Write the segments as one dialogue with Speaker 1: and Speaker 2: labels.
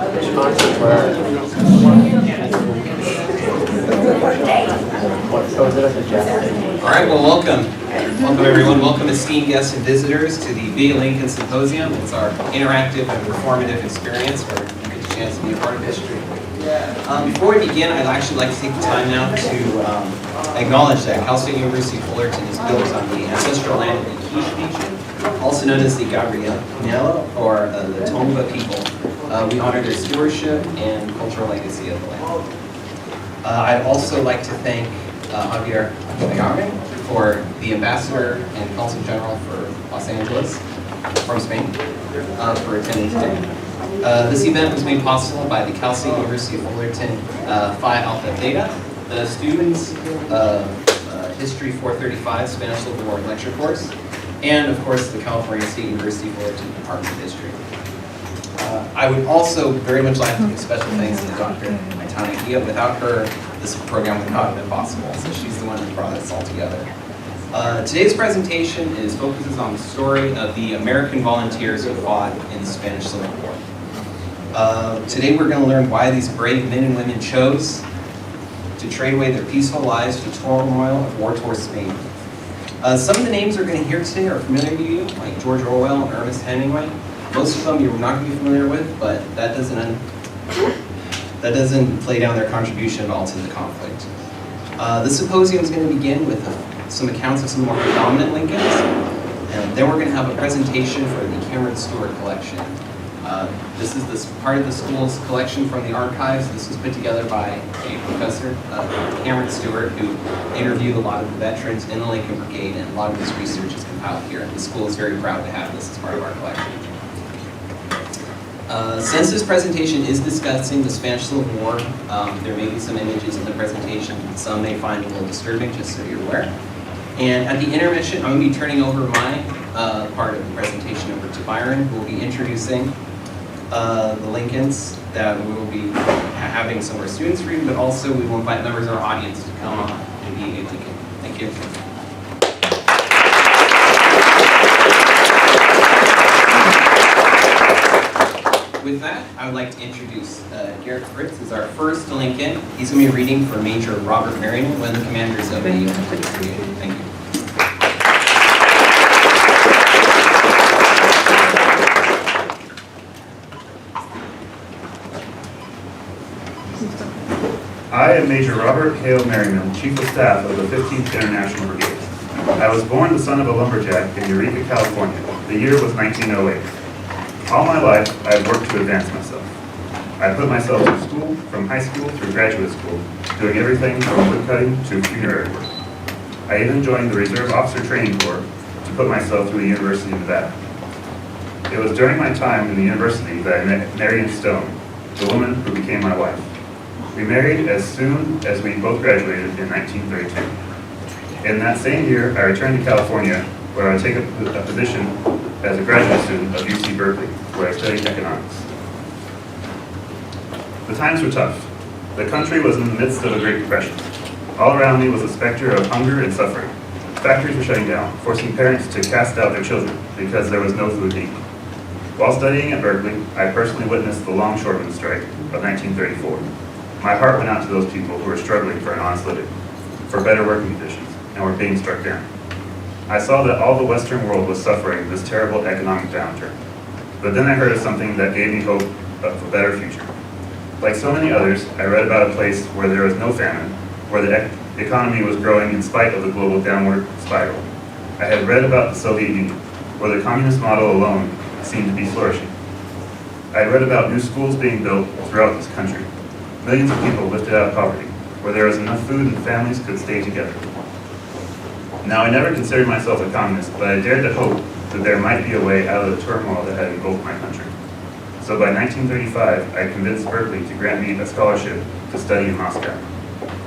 Speaker 1: All right, well, welcome. Welcome, everyone. Welcome, esteemed guests and visitors, to the V. Lincoln Symposium. It's our interactive and performative experience where you get a chance to be a part of history. Before we begin, I'd actually like to take the time now to acknowledge that Cal State University Fullerton is built on the ancestral land of the Quiche Nation, also known as the Gabriela, or the Tongva people. We honor their stewardship and cultural legacy of the land. I'd also like to thank Javier Ayarme, for the Ambassador and Consul General for Los Angeles, from Spain, for attending today. This event was made possible by the Cal State University Fullerton Phi Alpha Theta, the students' History 435 Spanish Civil War lecture course, and of course the California State University Fullerton Department of History. I would also very much like to give special thanks to Dr. Maitana Gia. Without her, this program would not have been possible, so she's the one who brought us all together. Today's presentation focuses on the story of the American volunteers who fought in the Spanish Civil War. Today we're going to learn why these brave men and women chose to trade away their peaceful lives to the turmoil of war-torn Spain. Some of the names we're going to hear today are familiar to you, like George Orwell and Ernest Hemingway. Most of them you're not going to be familiar with, but that doesn't play down their contribution at all to the conflict. The symposium is going to begin with some accounts of some more predominant Lincolns, and then we're going to have a presentation for the Cameron Stewart collection. This is part of the school's collection from the archives. This was put together by a professor, Cameron Stewart, who interviewed a lot of the veterans in the Lincoln Brigade, and a lot of his research is compiled here. The school is very proud to have this as part of our collection. Since this presentation is discussing the Spanish Civil War, there may be some images in the presentation some may find a little disturbing, just so you're aware. And at the intermission, I'm going to be turning over my part of the presentation over to Byron, who will be introducing the Lincolns that we will be having some of our students read, but also we will invite members of our audience to come on and be a Lincoln. Thank you. With that, I would like to introduce Garrett Fritz as our first Lincoln. He's going to be reading for Major Robert Marion, one of the commanders of the brigade. Thank you.
Speaker 2: I am Major Robert Hale Merriman, Chief of Staff of the 15th International Brigade. I was born the son of a lumberjack in Eureka, California. The year was 1908. All my life, I have worked to advance myself. I put myself through school, from high school through graduate school, doing everything from woodcutting to funerary work. I even joined the Reserve Officer Training Corps to put myself through the University of Nevada. It was during my time in the university that I met Marion Stone, the woman who became my wife. We married as soon as we both graduated in 1932. In that same year, I returned to California, where I would take a position as a graduate student of UC Berkeley, where I studied economics. The times were tough. The country was in the midst of a Great Depression. All around me was a specter of hunger and suffering. Factories were shutting down, forcing parents to cast out their children because there was no food to eat. While studying at Berkeley, I personally witnessed the longshoremen's strike of 1934. My heart went out to those people who were struggling for an honest living, for better working conditions, and were being struck down. I saw that all the Western world was suffering this terrible economic downturn. But then I heard of something that gave me hope of a better future. Like so many others, I read about a place where there was no famine, where the economy was growing in spite of the global downward spiral. I had read about the Soviet Union, where the communist model alone seemed to be flourishing. I had read about new schools being built throughout this country, millions of people lifted out of poverty, where there was enough food and families could stay together. Now, I never considered myself a communist, but I dared to hope that there might be a way out of the turmoil that had engulfed my country. So by 1935, I convinced Berkeley to grant me a scholarship to study in Moscow.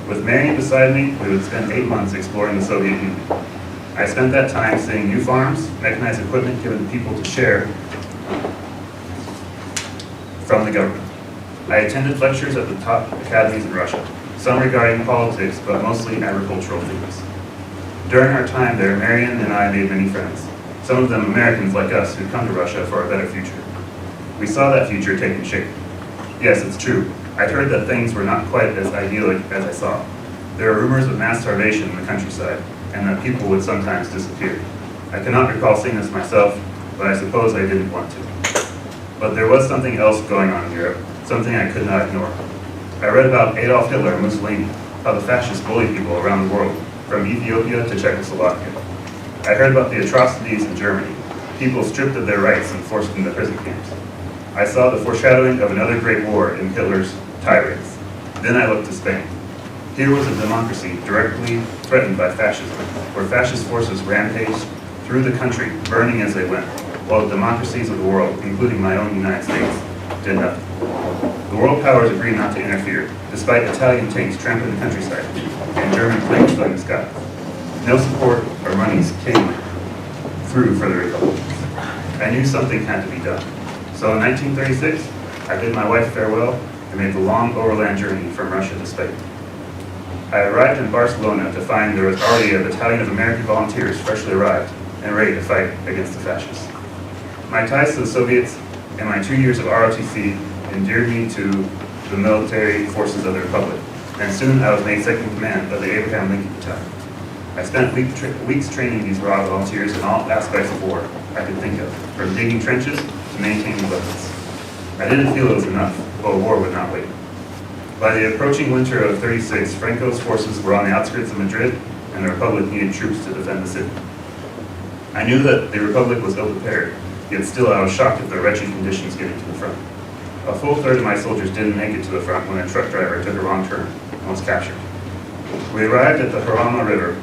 Speaker 2: With Marion beside me, we would spend 8 months exploring the Soviet Union. I spent that time seeing new farms, mechanized equipment given to people to share from the government. I attended lectures at the top academies in Russia, some regarding politics, but mostly agricultural themes. During our time there, Marion and I made many friends, some of them Americans like us who'd come to Russia for a better future. We saw that future taking shape. Yes, it's true. I'd heard that things were not quite as idyllic as I saw. There were rumors of mass starvation in the countryside, and that people would sometimes disappear. I cannot recall seeing this myself, but I suppose I didn't want to. But there was something else going on in Europe, something I could not ignore. I read about Adolf Hitler and Mussolini, how the fascists bullied people around the world, from Ethiopia to Czechoslovakia. I heard about the atrocities in Germany, people stripped of their rights and forced into prison camps. I saw the foreshadowing of another great war in Hitler's tirades. Then I looked to Spain. Here was a democracy directly threatened by fascism, where fascist forces rampaged through the country, burning as they went, while the democracies of the world, including my own United States, did nothing. The world powers agreed not to interfere, despite Italian tanks trampling the countryside and German planes filling the sky. No support or monies came through for the Republicans. I knew something had to be done. So in 1936, I bid my wife farewell and made the long overland journey from Russia to Spain. I arrived in Barcelona to find there was already a battalion of American volunteers freshly arrived and ready to fight against the fascists. My ties to the Soviets and my 2 years of ROTC endeared me to the military forces of the Republic, and soon I was made second in command of the Abraham Lincoln Battalion. I spent weeks training these raw volunteers in all aspects of war I could think of, from digging trenches to maintaining weapons. I didn't feel it was enough, but war would not wait. By the approaching winter of '36, Franco's forces were on the outskirts of Madrid, and the Republic needed troops to defend the city. I knew that the Republic was ill-prepared, yet still I was shocked at the wretched conditions getting to the front. A full third of my soldiers didn't make it to the front when a truck driver took a wrong turn and was captured. We arrived at the Jarama River.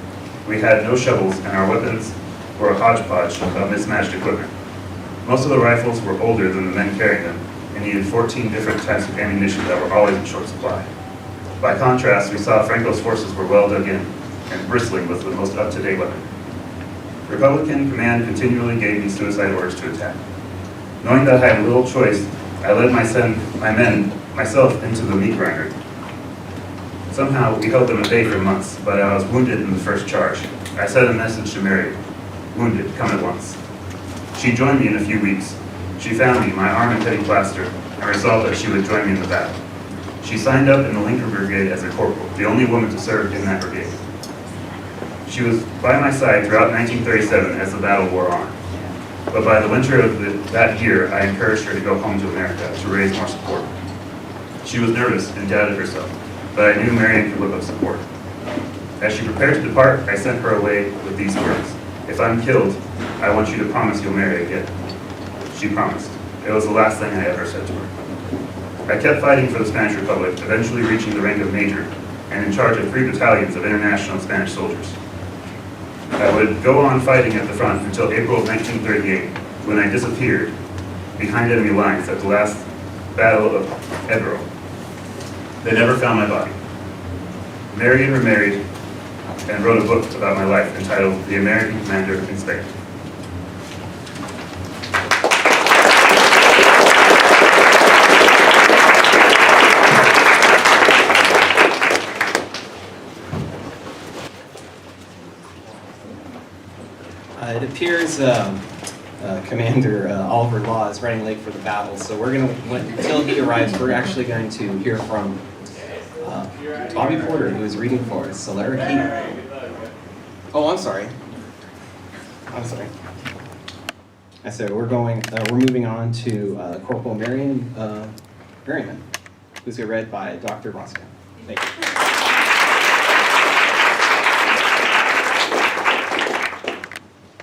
Speaker 2: We had no shovels, and our weapons were a hodgepodge of mismatched equipment. Most of the rifles were older than the men carrying them, and needed 14 different types of ammunition that were always in short supply. By contrast, we saw Franco's forces were well dug in and bristling with the most up-to-date weapon. Republican command continually gave me suicide orders to attack. Knowing that I had little choice, I led my men myself into the meat grinder. Somehow, we held them at bay for months, but I was wounded in the first charge. I sent a message to Mary, "Wounded, come at once." She joined me in a few weeks. She found me, my arm in heavy plaster, and resolved that she would join me in the battle. She signed up in the Lincoln Brigade as a corporal, the only woman to serve in that brigade. She was by my side throughout 1937 as the battle wore on. But by the winter of that year, I encouraged her to go home to America to raise more support. She was nervous and doubted herself, but I knew Marion could whip up support. As she prepared to depart, I sent her away with these words: "If I'm killed, I want you to promise you'll marry again." She promised. It was the last thing I ever said to her. I kept fighting for the Spanish Republic, eventually reaching the rank of major, and in charge of 3 battalions of international Spanish soldiers. I would go on fighting at the front until April of 1938, when I disappeared behind enemy lines at the last Battle of Ebro. They never found my body. Marion remarried and wrote a book about my life entitled "The American Commander in Spain."
Speaker 1: It appears Commander Oliver Law is running late for the battle, so we're going to, until he arrives, we're actually going to hear from Bobby Porter, who is reading for us. So Larry Oh, I'm sorry. I said we're moving on to Corporal Marion Merriman, who's read by Dr. Roscoe. Thank you.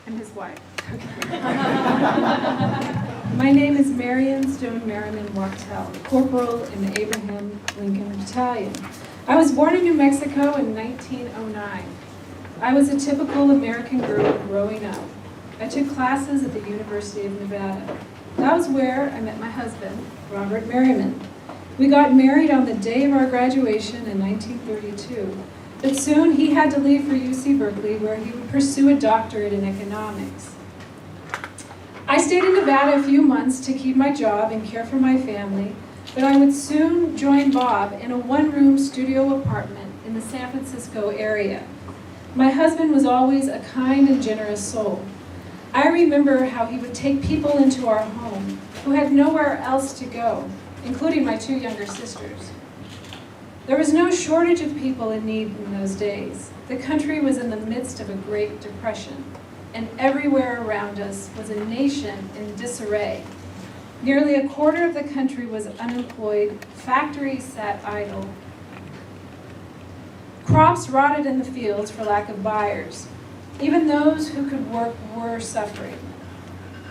Speaker 3: I'm his wife. My name is Marion Stone Merriman Wachtel, corporal in the Abraham Lincoln Battalion. I was born in New Mexico in 1909. I was a typical American girl growing up. I took classes at the University of Nevada. That was where I met my husband, Robert Merriman. We got married on the day of our graduation in 1932. But soon he had to leave for UC Berkeley, where he would pursue a doctorate in economics. I stayed in Nevada a few months to keep my job and care for my family, but I would soon join Bob in a one-room studio apartment in the San Francisco area. My husband was always a kind and generous soul. I remember how he would take people into our home who had nowhere else to go, including my 2 younger sisters. There was no shortage of people in need in those days. The country was in the midst of a Great Depression, and everywhere around us was a nation in disarray. Nearly a quarter of the country was unemployed, factories sat idle, crops rotted in the fields for lack of buyers. Even those who could work were suffering.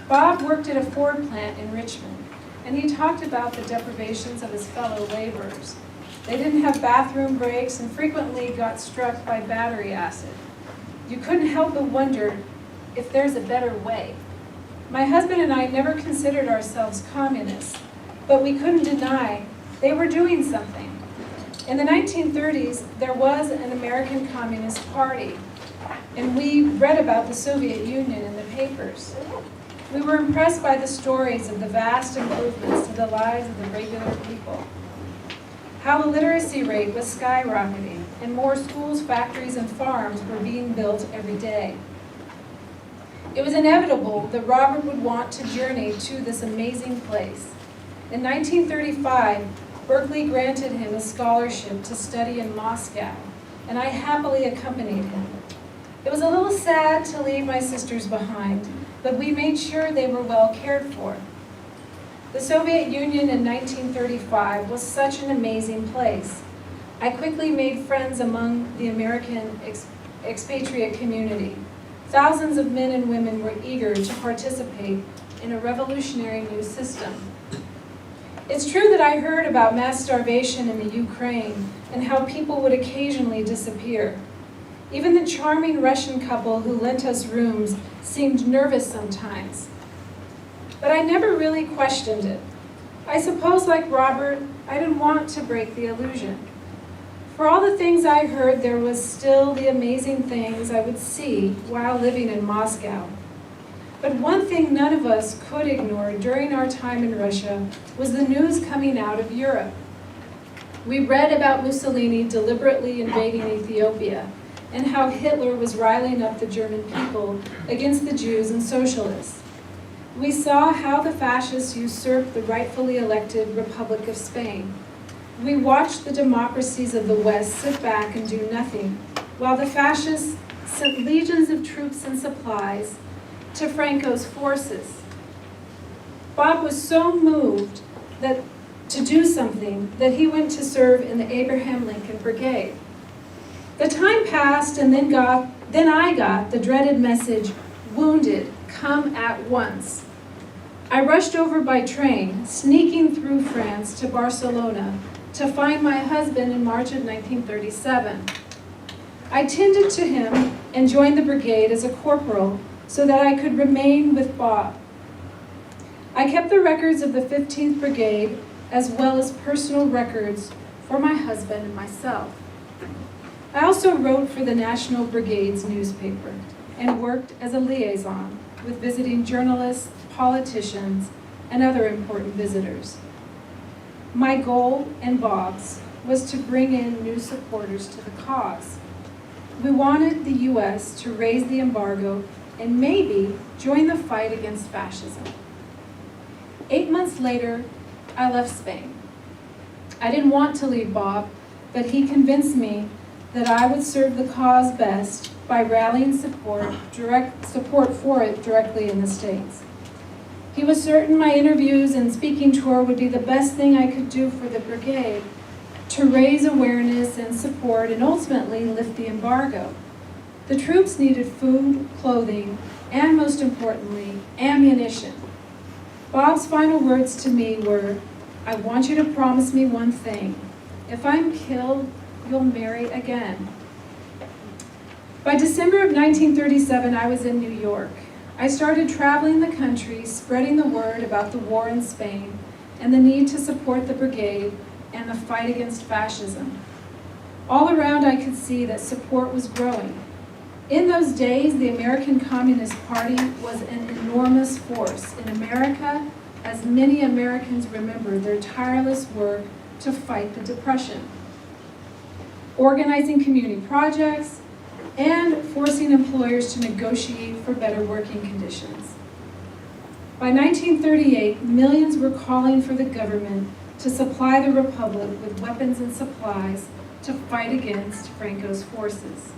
Speaker 3: Bob worked at a Ford plant in Richmond, and he talked about the deprivations of his fellow laborers. They didn't have bathroom breaks and frequently got struck by battery acid. You couldn't help but wonder if there's a better way. My husband and I never considered ourselves communists, but we couldn't deny they were doing something. In the 1930s, there was an American Communist Party, and we read about the Soviet Union in the papers. We were impressed by the stories of the vast improvements to the lives of the regular people. How the literacy rate was skyrocketing, and more schools, factories, and farms were being built every day. It was inevitable that Robert would want to journey to this amazing place. In 1935, Berkeley granted him a scholarship to study in Moscow, and I happily accompanied him. It was a little sad to leave my sisters behind, but we made sure they were well cared for. The Soviet Union in 1935 was such an amazing place. I quickly made friends among the American expatriate community. Thousands of men and women were eager to participate in a revolutionary new system. It's true that I heard about mass starvation in the Ukraine and how people would occasionally disappear. Even the charming Russian couple who lent us rooms seemed nervous sometimes. But I never really questioned it. I suppose, like Robert, I didn't want to break the illusion. For all the things I heard, there was still the amazing things I would see while living in Moscow. But one thing none of us could ignore during our time in Russia was the news coming out of Europe. We read about Mussolini deliberately invading Ethiopia and how Hitler was riling up the German people against the Jews and socialists. We saw how the fascists usurped the rightfully elected Republic of Spain. We watched the democracies of the West sit back and do nothing, while the fascists sent legions of troops and supplies to Franco's forces. Bob was so moved to do something that he went to serve in the Abraham Lincoln Brigade. The time passed, and then I got the dreaded message, "Wounded, come at once." I rushed over by train, sneaking through France to Barcelona to find my husband in March of 1937. I tended to him and joined the brigade as a corporal so that I could remain with Bob. I kept the records of the 15th Brigade as well as personal records for my husband and myself. I also wrote for the National Brigade's newspaper and worked as a liaison with visiting journalists, politicians, and other important visitors. My goal and Bob's was to bring in new supporters to the cause. We wanted the U.S. to raise the embargo and maybe join the fight against fascism. 8 months later, I left Spain. I didn't want to leave Bob, but he convinced me that I would serve the cause best by rallying support for it directly in the States. He was certain my interviews and speaking tour would be the best thing I could do for the brigade to raise awareness and support and ultimately lift the embargo. The troops needed food, clothing, and most importantly, ammunition. Bob's final words to me were, "I want you to promise me one thing. If I'm killed, you'll marry again." By December of 1937, I was in New York. I started traveling the country, spreading the word about the war in Spain and the need to support the brigade and the fight against fascism. All around, I could see that support was growing. In those days, the American Communist Party was an enormous force in America, as many Americans remember their tireless work to fight the Depression, organizing community projects, and forcing employers to negotiate for better working conditions. By 1938, millions were calling for the government to supply the Republic with weapons and supplies to fight against Franco's forces.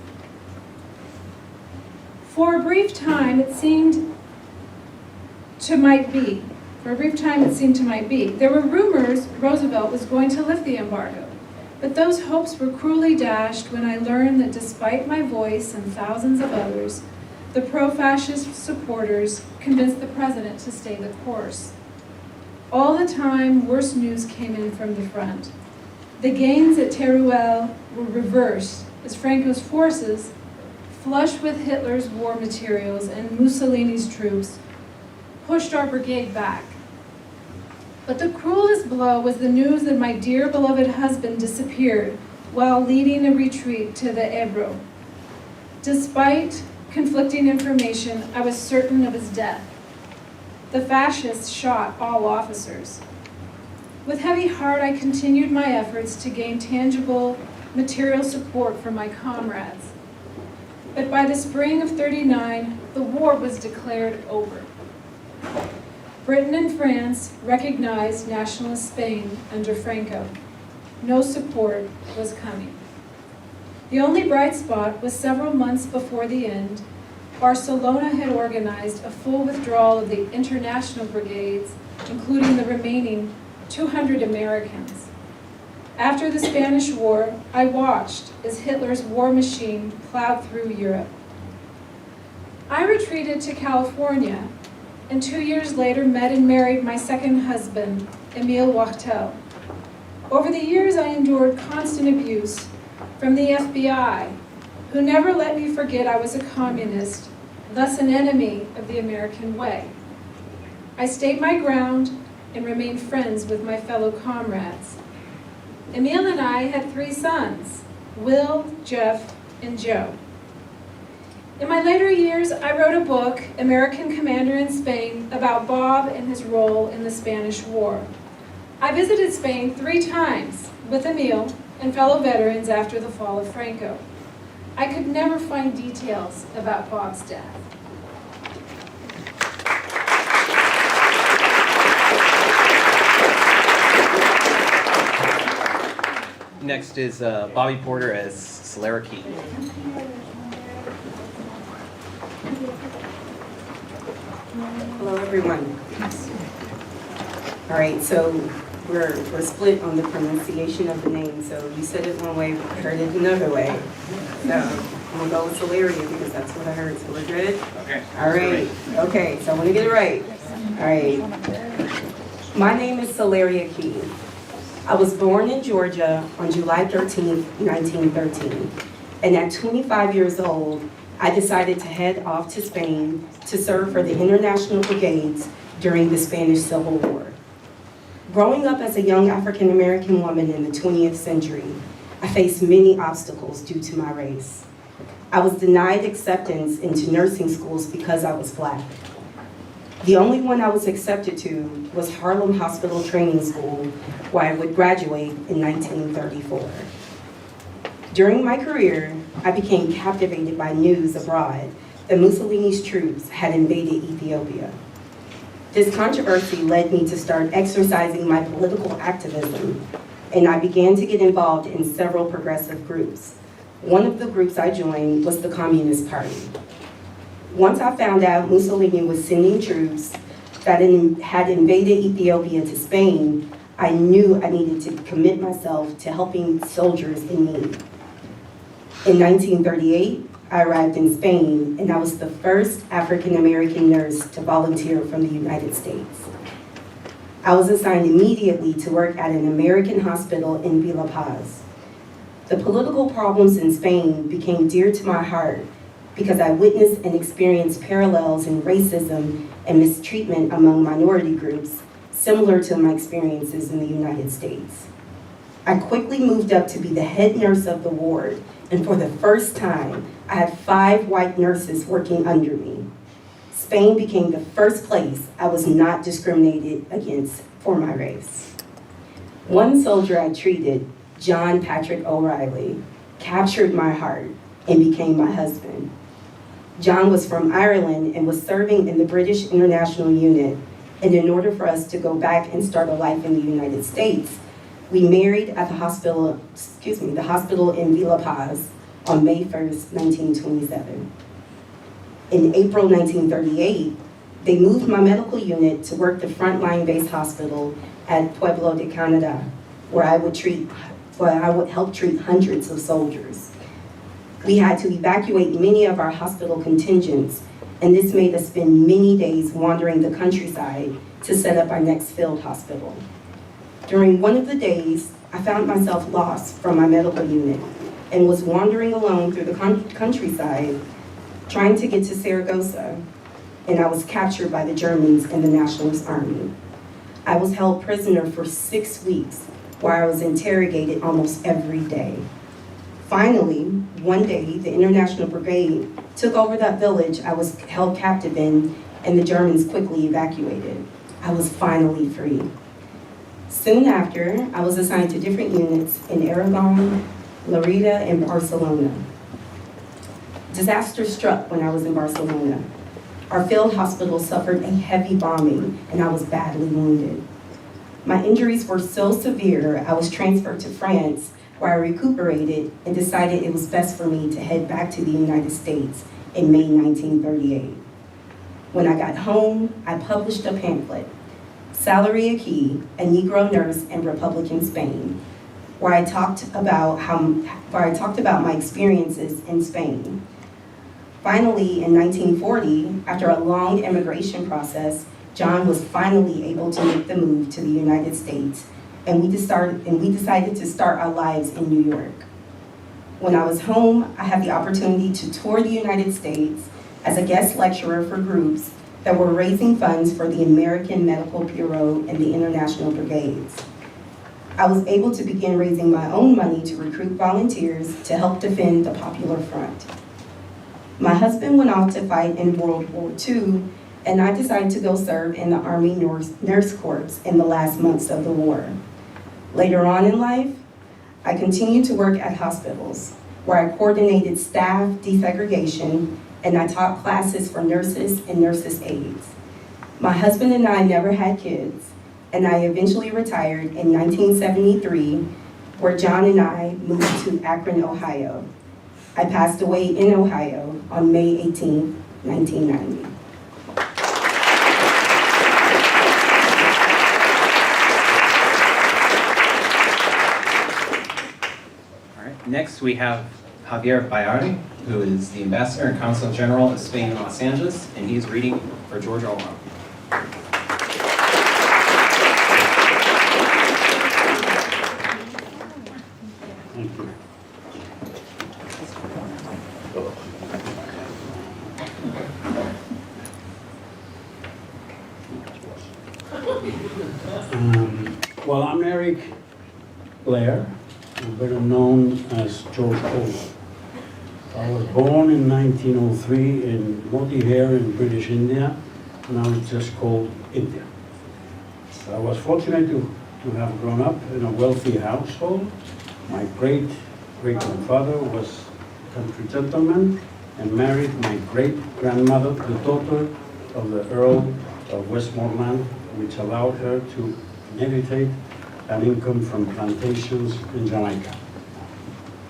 Speaker 3: For a brief time, it seemed to might be. There were rumors Roosevelt was going to lift the embargo, but those hopes were cruelly dashed when I learned that despite my voice and thousands of others, the pro-fascist supporters convinced the president to stay the course. All the time, worse news came in from the front. The gains at Teruel were reversed as Franco's forces, flush with Hitler's war materials and Mussolini's troops, pushed our brigade back. But the cruelest blow was the news that my dear beloved husband disappeared while leading a retreat to the Ebro. Despite conflicting information, I was certain of his death. The fascists shot all officers. With heavy heart, I continued my efforts to gain tangible material support from my comrades. But by the spring of '39, the war was declared over. Britain and France recognized nationalist Spain under Franco. No support was coming. The only bright spot was several months before the end, Barcelona had organized a full withdrawal of the international brigades, including the remaining 200 Americans. After the Spanish War, I watched as Hitler's war machine plowed through Europe. I retreated to California, and 2 years later met and married my second husband, Emil Wachtel. Over the years, I endured constant abuse from the FBI, who never let me forget I was a communist, thus an enemy of the American way. I stayed my ground and remained friends with my fellow comrades. Emil and I had 3 sons, Will, Jeff, and Joe. In my later years, I wrote a book, American Commander in Spain, about Bob and his role in the Spanish War. I visited Spain 3 times with Emil and fellow veterans after the fall of Franco. I could never find details about Bob's death.
Speaker 1: Next is Bobby Porter as Solera Key.
Speaker 4: Hello, everyone. All right, so we're split on the pronunciation of the name. So you said it one way, but I heard it another way. So I'm gonna go with Soleria because that's what I heard. So we're good?
Speaker 1: Okay.
Speaker 4: All right. Okay, so I want to get it right. All right. My name is Soleria Key. I was born in Georgia on July 13th, 1913. And at 25 years old, I decided to head off to Spain to serve for the International Brigades during the Spanish Civil War. Growing up as a young African-American woman in the 20th century, I faced many obstacles due to my race. I was denied acceptance into nursing schools because I was Black. The only one I was accepted to was Harlem Hospital Training School, where I would graduate in 1934. During my career, I became captivated by news abroad that Mussolini's troops had invaded Ethiopia. This controversy led me to start exercising my political activism, and I began to get involved in several progressive groups. One of the groups I joined was the Communist Party. Once I found out Mussolini was sending troops that had invaded Ethiopia to Spain, I knew I needed to commit myself to helping soldiers in need. In 1938, I arrived in Spain, and I was the first African-American nurse to volunteer from the United States. I was assigned immediately to work at an American hospital in Villa Paz. The political problems in Spain became dear to my heart because I witnessed and experienced parallels in racism and mistreatment among minority groups, similar to my experiences in the United States. I quickly moved up to be the head nurse of the ward, and for the first time, I had 5 white nurses working under me. Spain became the first place I was not discriminated against for my race. One soldier I treated, John Patrick O'Reilly, captured my heart and became my husband. John was from Ireland and was serving in the British International Unit. And in order for us to go back and start a life in the United States, we married at the hospital in Villa Paz on May 1st, 1927. In April 1938, they moved my medical unit to work the frontline-based hospital at Pueblo de Canada, where I would help treat hundreds of soldiers. We had to evacuate many of our hospital contingents, and this made us spend many days wandering the countryside to set up our next field hospital. During one of the days, I found myself lost from my medical unit and was wandering alone through the countryside, trying to get to Saragossa, and I was captured by the Germans and the Nationalist Army. I was held prisoner for 6 weeks, where I was interrogated almost every day. Finally, one day, the International Brigade took over that village I was held captive in, and the Germans quickly evacuated. I was finally free. Soon after, I was assigned to different units in Aragon, Lerida, and Barcelona. Disaster struck when I was in Barcelona. Our field hospital suffered a heavy bombing, and I was badly wounded. My injuries were so severe, I was transferred to France, where I recuperated and decided it was best for me to head back to the United States in May 1938. When I got home, I published a pamphlet, Salary Aquí, a Negro Nurse in Republican Spain, where I talked about my experiences in Spain. Finally, in 1940, after a long immigration process, John was finally able to make the move to the United States, and we decided to start our lives in New York. When I was home, I had the opportunity to tour the United States as a guest lecturer for groups that were raising funds for the American Medical Bureau and the International Brigades. I was able to begin raising my own money to recruit volunteers to help defend the Popular Front. My husband went off to fight in World War II, and I decided to go serve in the Army Nurse Corps in the last months of the war. Later on in life, I continued to work at hospitals, where I coordinated staff desegregation, and I taught classes for nurses and nurses' aides. My husband and I never had kids, and I eventually retired in 1973, where John and I moved to Akron, Ohio. I passed away in Ohio on May 18, 1990.
Speaker 1: All right, next we have Javier Bayardi, who is the Ambassador and Consul General of Spain in Los Angeles, and he's reading for George Orwell.
Speaker 5: Thank you. Well, I'm Eric Blair. I'm better known as George Orwell. I was born in 1903 in Motihar in British India. Now it's just called India. I was fortunate to have grown up in a wealthy household. My great-great-grandfather was a country gentleman and married my great-grandmother, the daughter of the Earl of Westmoreland, which allowed her to inherit an income from plantations in Jamaica.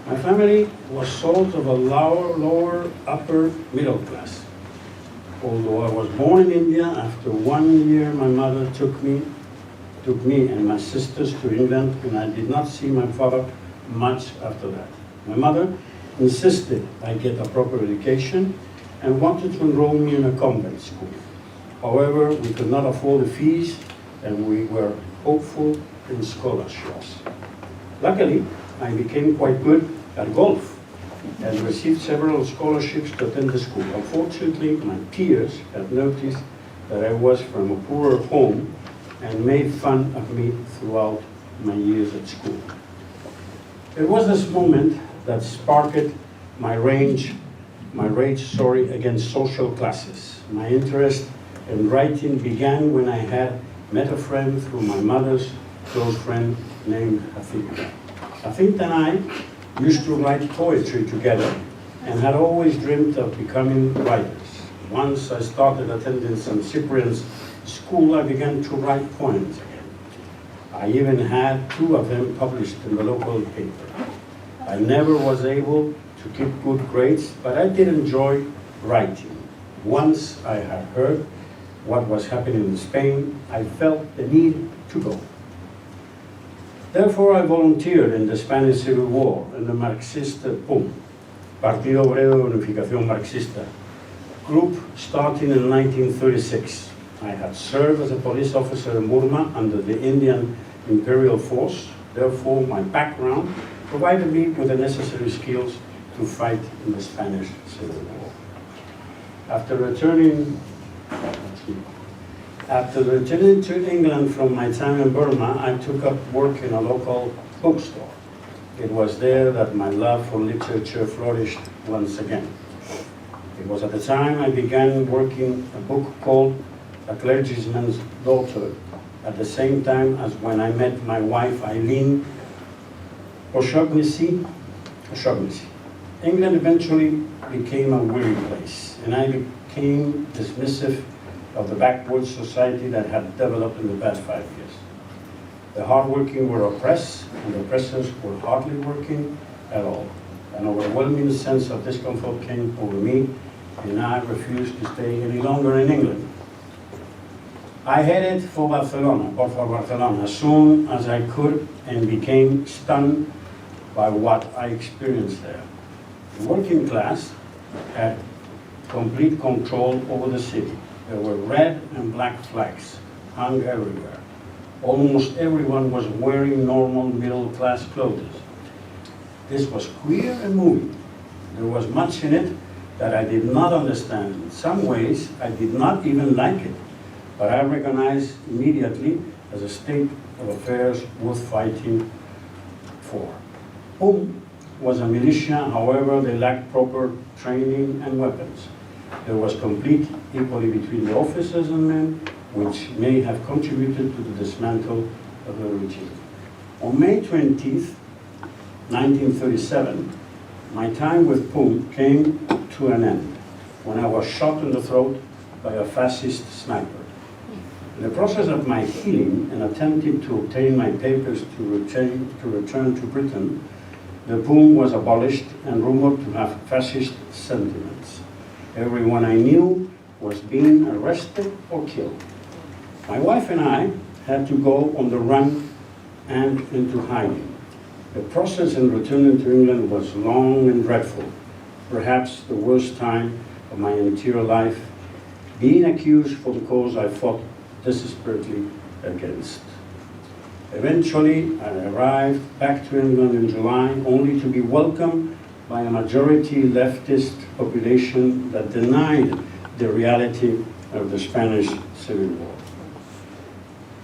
Speaker 5: My family was sort of a lower upper middle class. Although I was born in India, after 1 year my mother took me and my sisters to England, and I did not see my father much after that. My mother insisted I get a proper education and wanted to enroll me in a convent school. However, we could not afford the fees, and we were hopeful in scholarships. Luckily, I became quite good at golf and received several scholarships to attend the school. Unfortunately, my peers had noticed that I was from a poorer home and made fun of me throughout my years at school. It was this moment that sparked my rage against social classes. My interest in writing began when I had met a friend through my mother's close friend named Jacinta. Jacinta and I used to write poetry together and had always dreamed of becoming writers. Once I started attending St. Cyprian's school, I began to write poems again. I even had 2 of them published in the local paper. I never was able to keep good grades, but I did enjoy writing. Once I had heard what was happening in Spain, I felt the need to go. Therefore, I volunteered in the Spanish Civil War in the Marxist PUM, Partido Obrero de Unificación Marxista, group starting in 1936. I had served as a police officer in Burma under the Indian Imperial Force. Therefore, my background provided me with the necessary skills to fight in the Spanish Civil War. After returning to England from my time in Burma, I took up work in a local bookstore. It was there that my love for literature flourished once again. It was at the time I began working a book called A Clergyman's Daughter, at the same time as when I met my wife Eileen O'Shaughnessy. England eventually became a weary place, and I became dismissive of the backward society that had developed in the past 5 years. The hardworking were oppressed, and the oppressors were hardly working at all. An overwhelming sense of discomfort came over me, and I refused to stay any longer in England. I headed for Barcelona as soon as I could and became stunned by what I experienced there. The working class had complete control over the city. There were red and black flags hung everywhere. Almost everyone was wearing normal middle-class clothes. This was queer and moving. There was much in it that I did not understand. In some ways, I did not even like it, but I recognized immediately as a state of affairs worth fighting for. PUM was a militia, however, they lacked proper training and weapons. There was complete equality between the officers and men, which may have contributed to the dismantle of the regime. On May 20th, 1937, my time with PUM came to an end when I was shot in the throat by a fascist sniper. In the process of my healing and attempting to obtain my papers to return to Britain, the PUM was abolished and rumored to have fascist sentiments. Everyone I knew was being arrested or killed. My wife and I had to go on the run and into hiding. The process in returning to England was long and dreadful, perhaps the worst time of my entire life, being accused for the cause I fought desperately against. Eventually, I arrived back to England in July, only to be welcomed by a majority leftist population that denied the reality of the Spanish Civil War.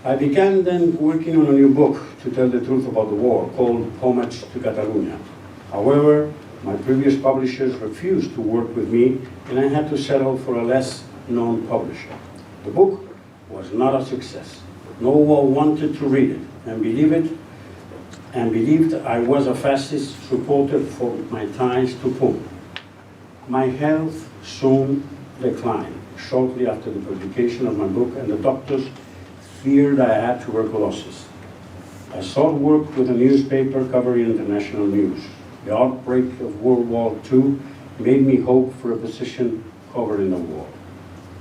Speaker 5: I began then working on a new book to tell the truth about the war, called Homage to Catalonia. However, my previous publishers refused to work with me, and I had to settle for a less known publisher. The book was not a success. No one wanted to read it and believed I was a fascist supporter for my ties to PUM. My health soon declined shortly after the publication of my book, and the doctors feared I had tuberculosis. I sought work with a newspaper covering international news. The outbreak of World War II made me hope for a position covering the war.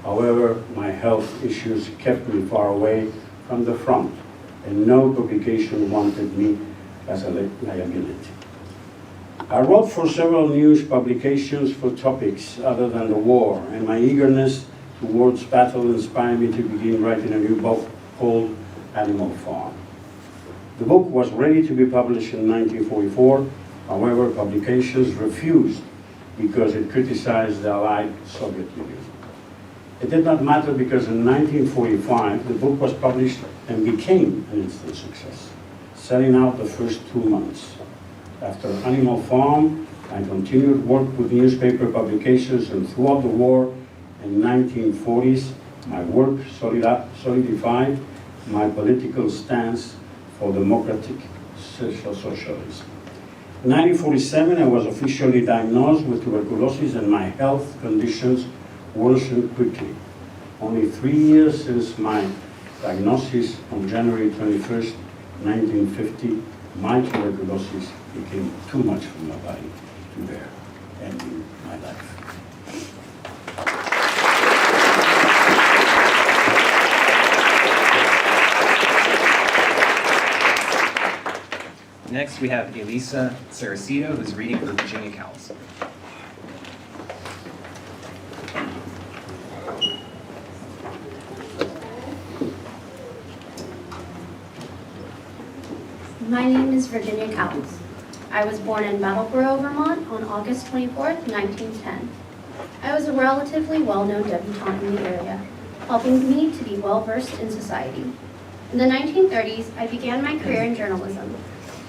Speaker 5: However, my health issues kept me far away from the front, and no publication wanted me as a liability. I wrote for several news publications for topics other than the war, and my eagerness towards battle inspired me to begin writing a new book called Animal Farm. The book was ready to be published in 1944, however, publications refused because it criticized the Allied Soviet Union. It did not matter because in 1945, the book was published and became an instant success, selling out the first 2 months. After Animal Farm, I continued work with newspaper publications, and throughout the war in 1940s, my work solidified my political stance for democratic socialism. In 1947, I was officially diagnosed with tuberculosis, and my health conditions worsened quickly. Only 3 years since my diagnosis on January 21st, 1950, my tuberculosis became too much for my body to bear, ending my life.
Speaker 1: Next, we have Elisa Saracito, who's reading for Virginia Cowles.
Speaker 6: My name is Virginia Cowles. I was born in Brattleboro, Vermont on August 24th, 1910. I was a relatively well-known debutante in the area, helping me to be well-versed in society. In the 1930s, I began my career in journalism,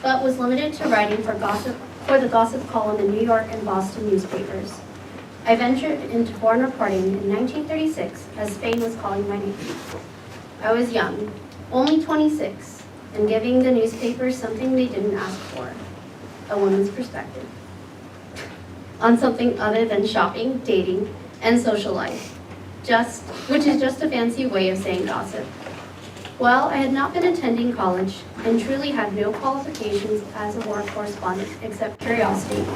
Speaker 6: but was limited to writing for the gossip column in New York and Boston newspapers. I ventured into foreign reporting in 1936 as Spain was calling my name. I was young, only 26, and giving the newspapers something they didn't ask for, a woman's perspective on something other than shopping, dating, and social life, which is just a fancy way of saying gossip. Well, I had not been attending college and truly had no qualifications as a war correspondent except curiosity.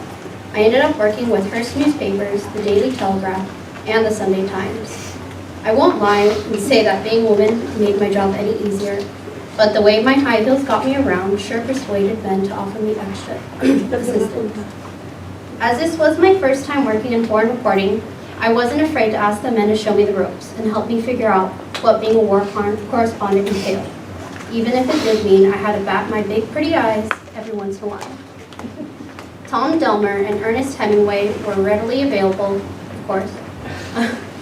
Speaker 6: I ended up working with Hearst newspapers, the Daily Telegraph, and the Sunday Times. I won't lie and say that being a woman made my job any easier, but the way my high heels got me around sure persuaded men to offer me extra assistance. As this was my first time working in foreign reporting, I wasn't afraid to ask the men to show me the ropes and help me figure out what being a war correspondent entailed, even if it did mean I had to bat my big pretty eyes every once in a while. Tom Delmer and Ernest Hemingway were readily available, of course,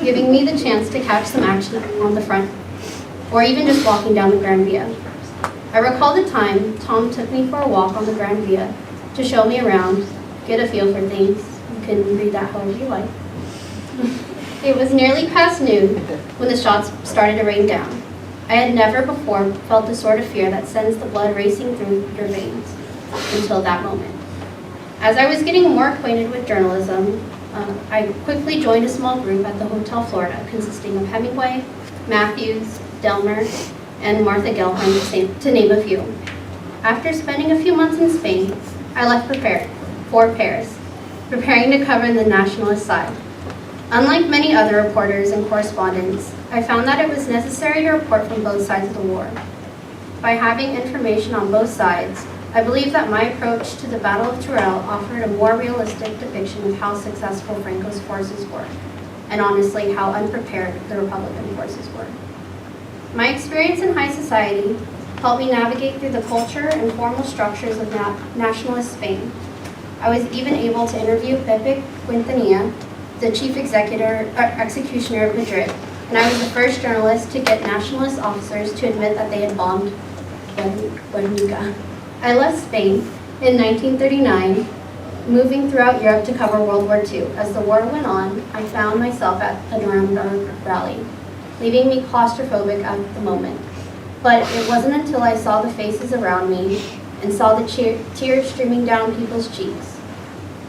Speaker 6: giving me the chance to catch some action on the front, or even just walking down the Grand Via. I recall the time Tom took me for a walk on the Grand Via to show me around, get a feel for things. You can read that however you like. It was nearly past noon when the shots started to rain down. I had never before felt the sort of fear that sends the blood racing through your veins until that moment. As I was getting more acquainted with journalism, I quickly joined a small group at the Hotel Florida consisting of Hemingway, Matthews, Delmer, and Martha Gellheim, to name a few. After spending a few months in Spain, I left for Paris, preparing to cover the nationalist side. Unlike many other reporters and correspondents, I found that it was necessary to report from both sides of the war. By having information on both sides, I believe that my approach to the Battle of Teruel offered a more realistic depiction of how successful Franco's forces were, and honestly, how unprepared the Republican forces were. My experience in high society helped me navigate through the culture and formal structures of nationalist Spain. I was even able to interview Pepe Quintanilla, the chief executioner of Madrid, and I was the first journalist to get nationalist officers to admit that they had bombed Guernica. I left Spain in 1939, moving throughout Europe to cover World War II. As the war went on, I found myself at a Nuremberg rally, leaving me claustrophobic at the moment. But it wasn't until I saw the faces around me and saw the tears streaming down people's cheeks.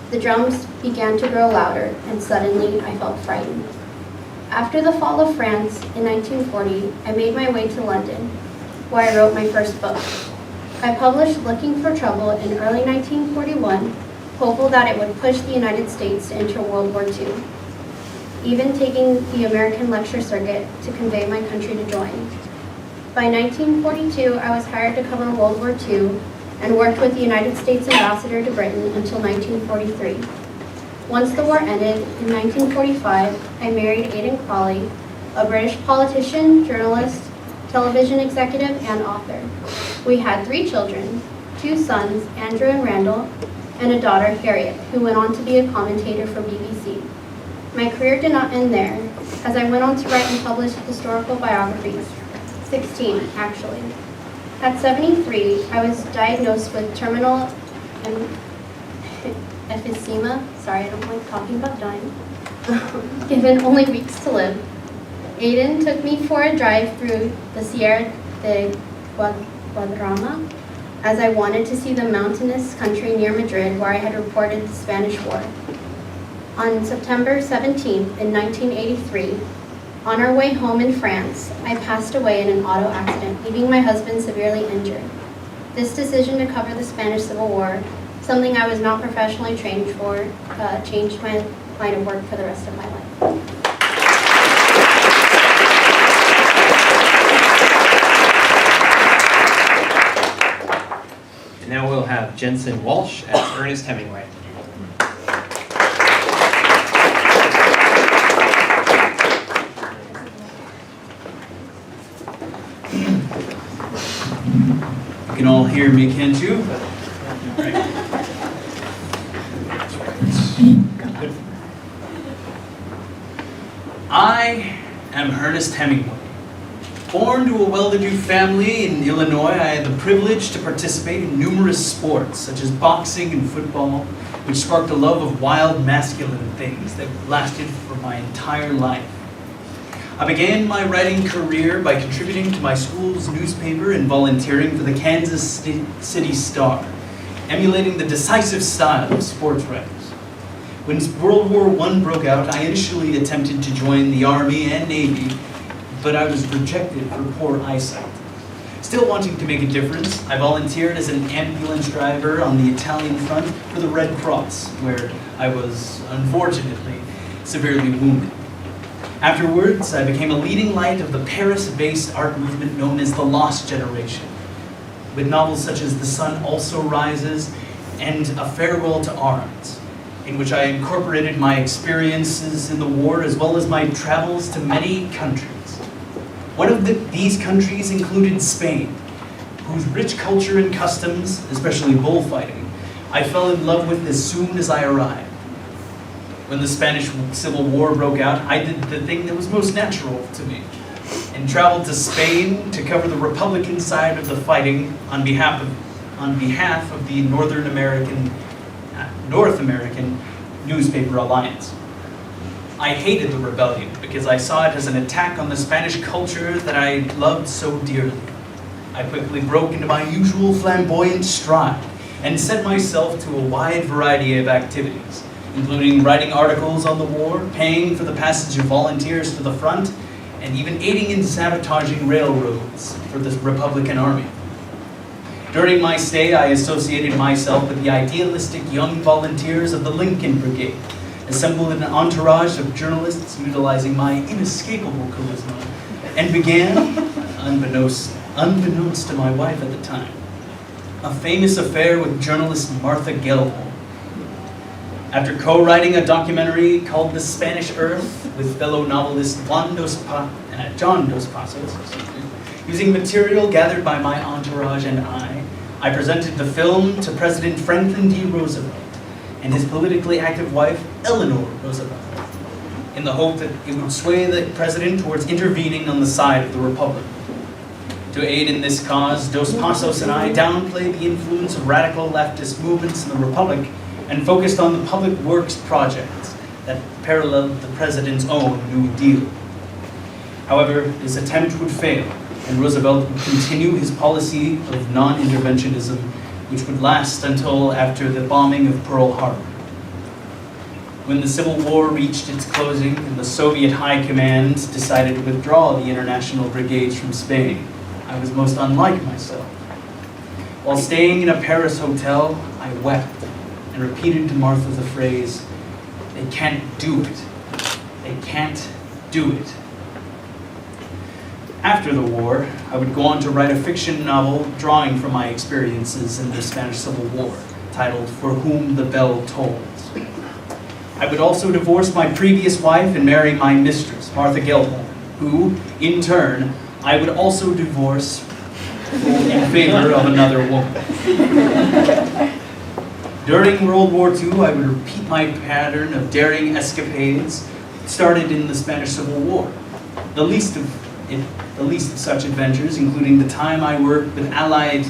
Speaker 6: The drums began to grow louder, and suddenly I felt frightened. After the fall of France in 1940, I made my way to London, where I wrote my first book. I published Looking for Trouble in early 1941, hopeful that it would push the United States to enter World War II, even taking the American lecture circuit to convey my country to join. By 1942, I was hired to cover World War II and worked with the United States ambassador to Britain until 1943. Once the war ended, in 1945, I married Aidan Crawley, a British politician, journalist, television executive, and author. We had 3 children, 2 sons, Andrew and Randall, and a daughter, Harriet, who went on to be a commentator for BBC. My career did not end there, as I went on to write and publish historical biographies, 16 actually. At 73, I was diagnosed with terminal emphysema, sorry, I don't like talking about dying, given only weeks to live. Aidan took me for a drive through the Sierra de Guadarrama, as I wanted to see the mountainous country near Madrid where I had reported the Spanish War. On September 17th in 1983, On our way home in France, I passed away in an auto accident, leaving my husband severely injured. This decision to cover the Spanish Civil War, something I was not professionally trained for, changed my line of work for the rest of my life.
Speaker 1: And now we'll have Jensen Walsh as Ernest Hemingway.
Speaker 7: You can all hear me, can't you? Right. Good. I am Ernest Hemingway. Born to a well-to-do family in Illinois, I had the privilege to participate in numerous sports, such as boxing and football, which sparked a love of wild, masculine things that lasted for my entire life. I began my writing career by contributing to my school's newspaper and volunteering for the Kansas City Star, emulating the decisive style of sports writers. When World War I broke out, I initially attempted to join the Army and Navy, but I was rejected for poor eyesight. Still wanting to make a difference, I volunteered as an ambulance driver on the Italian front for the Red Cross, where I was, unfortunately, severely wounded. Afterwards, I became a leading light of the Paris-based art movement known as the Lost Generation, with novels such as The Sun Also Rises and A Farewell to Arms, in which I incorporated my experiences in the war as well as my travels to many countries. One of these countries included Spain, whose rich culture and customs, especially bullfighting, I fell in love with as soon as I arrived. When the Spanish Civil War broke out, I did the thing that was most natural to me and traveled to Spain to cover the Republican side of the fighting on behalf of the North American Newspaper Alliance. I hated the rebellion because I saw it as an attack on the Spanish culture that I loved so dearly. I quickly broke into my usual flamboyant stride and set myself to a wide variety of activities, including writing articles on the war, paying for the passage of volunteers to the front, and even aiding in sabotaging railroads for the Republican Army. During my stay, I associated myself with the idealistic young volunteers of the Lincoln Brigade, assembled an entourage of journalists utilizing my inescapable charisma, and began, unbeknownst to my wife at the time, a famous affair with journalist Martha Gellhorn. After co-writing a documentary called The Spanish Earth with fellow novelist John Dos Passos, using material gathered by my entourage and I presented the film to President Franklin D. Roosevelt and his politically active wife, Eleanor Roosevelt, in the hope that it would sway the president towards intervening on the side of the Republic. To aid in this cause, Dos Passos and I downplayed the influence of radical leftist movements in the Republic and focused on the public works projects that paralleled the president's own New Deal. However, this attempt would fail, and Roosevelt would continue his policy of non-interventionism, which would last until after the bombing of Pearl Harbor. When the Civil War reached its closing and the Soviet High Command decided to withdraw the international brigades from Spain, I was most unlike myself. While staying in a Paris hotel, I wept and repeated to Martha the phrase, "They can't do it. They can't do it." After the war, I would go on to write a fiction novel drawing from my experiences in the Spanish Civil War, titled For Whom the Bell Tolls. I would also divorce my previous wife and marry my mistress, Martha Gellhorn, who, in turn, I would also divorce in favor of another woman. During World War II, I would repeat my pattern of daring escapades started in the Spanish Civil War. The least of such adventures, including the time I worked with Allied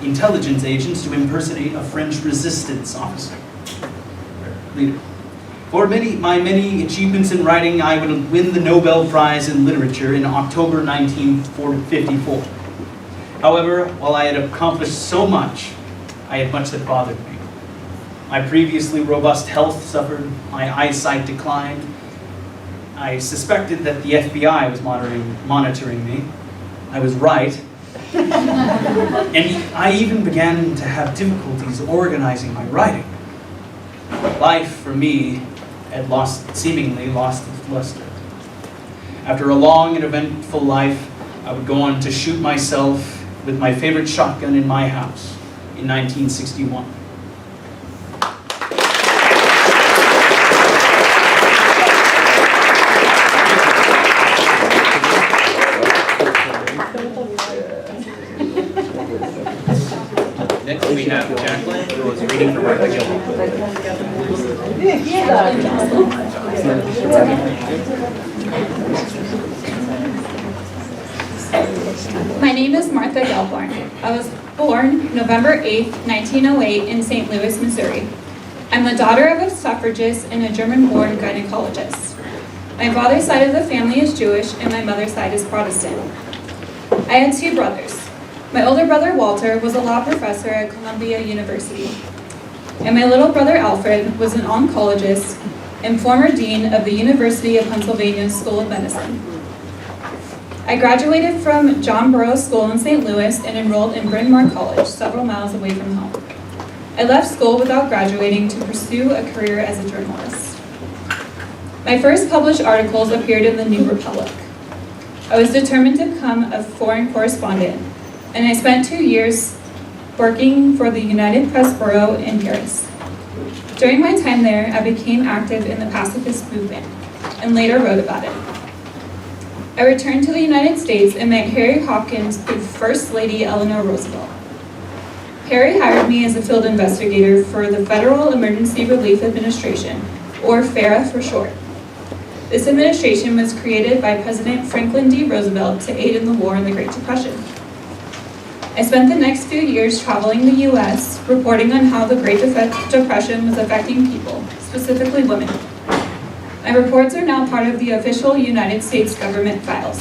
Speaker 7: intelligence agents to impersonate a French resistance officer, leader. For my many achievements in writing, I would win the Nobel Prize in Literature in October 1954. However, while I had accomplished so much, I had much that bothered me. My previously robust health suffered, my eyesight declined. I suspected that the FBI was monitoring me. I was right. And I even began to have difficulties organizing my writing. Life, for me, had seemingly lost its luster. After a long and eventful life, I would go on to shoot myself with my favorite shotgun in my house in 1961.
Speaker 1: Next we have Jacqueline, who is reading from Martha Gilmore.
Speaker 8: My name is Martha Gelborn. I was born November 8th, 1908 in St. Louis, Missouri. I'm the daughter of a suffragist and a German-born gynecologist. My father's side of the family is Jewish and my mother's side is Protestant. I had two brothers. My older brother Walter was a law professor at Columbia University, and my little brother Alfred was an oncologist and former dean of the University of Pennsylvania School of Medicine. I graduated from John Burroughs School in St. Louis and enrolled in Bryn Mawr College, several miles away from home. I left school without graduating to pursue a career as a journalist. My first published articles appeared in the New Republic. I was determined to become a foreign correspondent, and I spent 2 years working for the United Press Bureau in Paris. During my time there, I became active in the pacifist movement and later wrote about it. I returned to the United States and met Harry Hopkins with First Lady Eleanor Roosevelt. Harry hired me as a field investigator for the Federal Emergency Relief Administration, or FARA for short. This administration was created by President Franklin D. Roosevelt to aid in the war in the Great Depression. I spent the next few years traveling the U.S., reporting on how the Great Depression was affecting people, specifically women. My reports are now part of the official United States government files.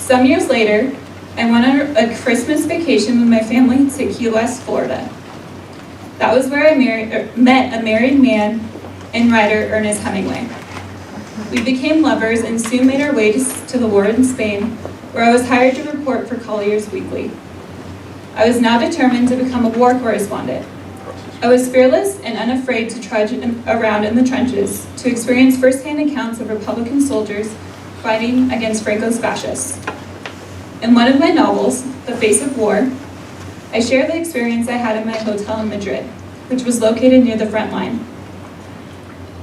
Speaker 8: Some years later, I went on a Christmas vacation with my family to Key West, Florida. That was where I met a married man and writer Ernest Hemingway. We became lovers and soon made our way to the war in Spain, where I was hired to report for Collier's Weekly. I was now determined to become a war correspondent. I was fearless and unafraid to trudge around in the trenches to experience firsthand accounts of Republican soldiers fighting against Franco's fascists. In one of my novels, The Face of War, I share the experience I had in my hotel in Madrid, which was located near the front line.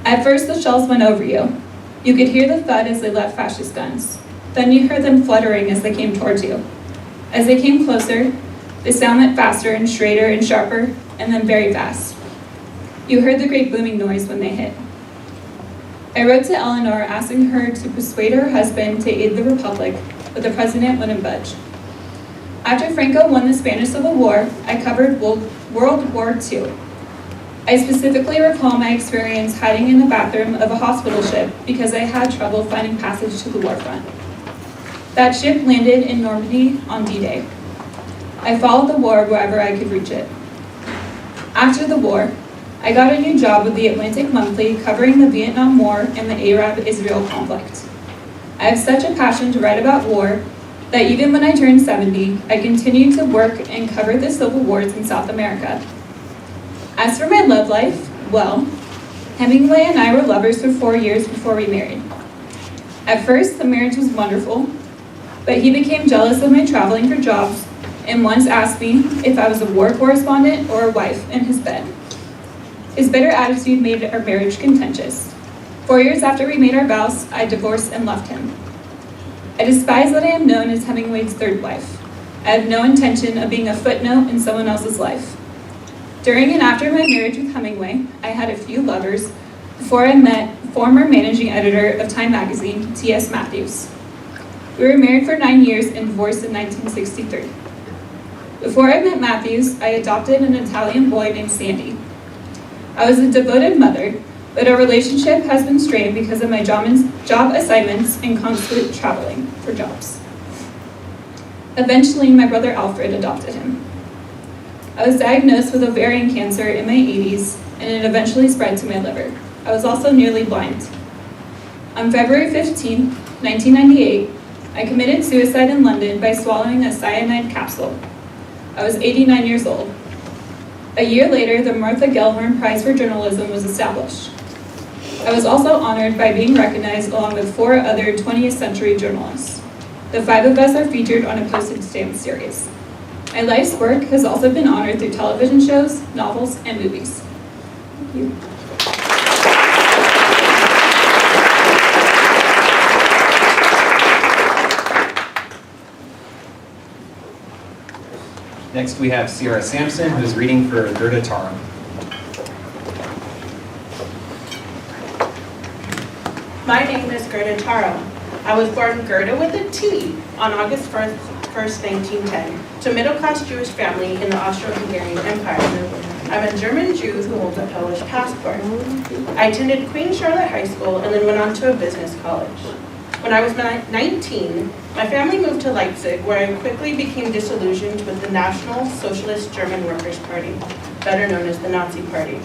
Speaker 8: At first, the shells went over you. You could hear the thud as they left fascist guns. Then you heard them fluttering as they came towards you. As they came closer, the sound went faster and straighter and sharper, and then very fast. You heard the great booming noise when they hit. I wrote to Eleanor asking her to persuade her husband to aid the Republic, but the president wouldn't budge. After Franco won the Spanish Civil War, I covered World War II. I specifically recall my experience hiding in the bathroom of a hospital ship because I had trouble finding passage to the war front. That ship landed in Normandy on D-Day. I followed the war wherever I could reach it. After the war, I got a new job with the Atlantic Monthly covering the Vietnam War and the Arab-Israel conflict. I have such a passion to write about war that even when I turned 70, I continued to work and cover the civil wars in South America. As for my love life, well, Hemingway and I were lovers for 4 years before we married. At first, the marriage was wonderful, but he became jealous of my traveling for jobs and once asked me if I was a war correspondent or a wife in his bed. His bitter attitude made our marriage contentious. 4 years after we made our vows, I divorced and left him. I despise that I am known as Hemingway's third wife. I have no intention of being a footnote in someone else's life. During and after my marriage with Hemingway, I had a few lovers before I met former managing editor of Time magazine, T.S. Matthews. We were married for 9 years and divorced in 1963. Before I met Matthews, I adopted an Italian boy named Sandy. I was a devoted mother, but our relationship has been strained because of my job assignments and constant traveling for jobs. Eventually, my brother Alfred adopted him. I was diagnosed with ovarian cancer in my 80s, and it eventually spread to my liver. I was also nearly blind. On February 15, 1998, I committed suicide in London by swallowing a cyanide capsule. I was 89 years old. A year later, the Martha Gellhorn Prize for Journalism was established. I was also honored by being recognized along with 4 other 20th century journalists. The 5 of us are featured on a postage stamp series. My life's work has also been honored through television shows, novels, and movies. Thank you.
Speaker 1: Next, we have Sierra Sampson, who's reading for Gerda Taro.
Speaker 9: My name is Gerda Taro. I was born Gerda with a T on August 1st, 1910, to a middle-class Jewish family in the Austro-Hungarian Empire. I'm a German Jew who holds a Polish passport. I attended Queen Charlotte High School and then went on to a business college. When I was 19, my family moved to Leipzig, where I quickly became disillusioned with the National Socialist German Workers' Party, better known as the Nazi Party.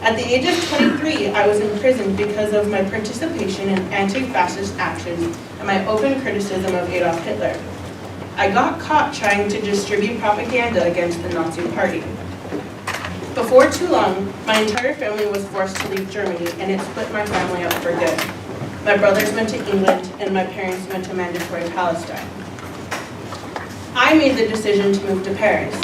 Speaker 9: At the age of 23, I was imprisoned because of my participation in anti-fascist actions and my open criticism of Adolf Hitler. I got caught trying to distribute propaganda against the Nazi Party. Before too long, my entire family was forced to leave Germany, and it split my family up for good. My brothers went to England, and my parents went to Mandatory Palestine. I made the decision to move to Paris.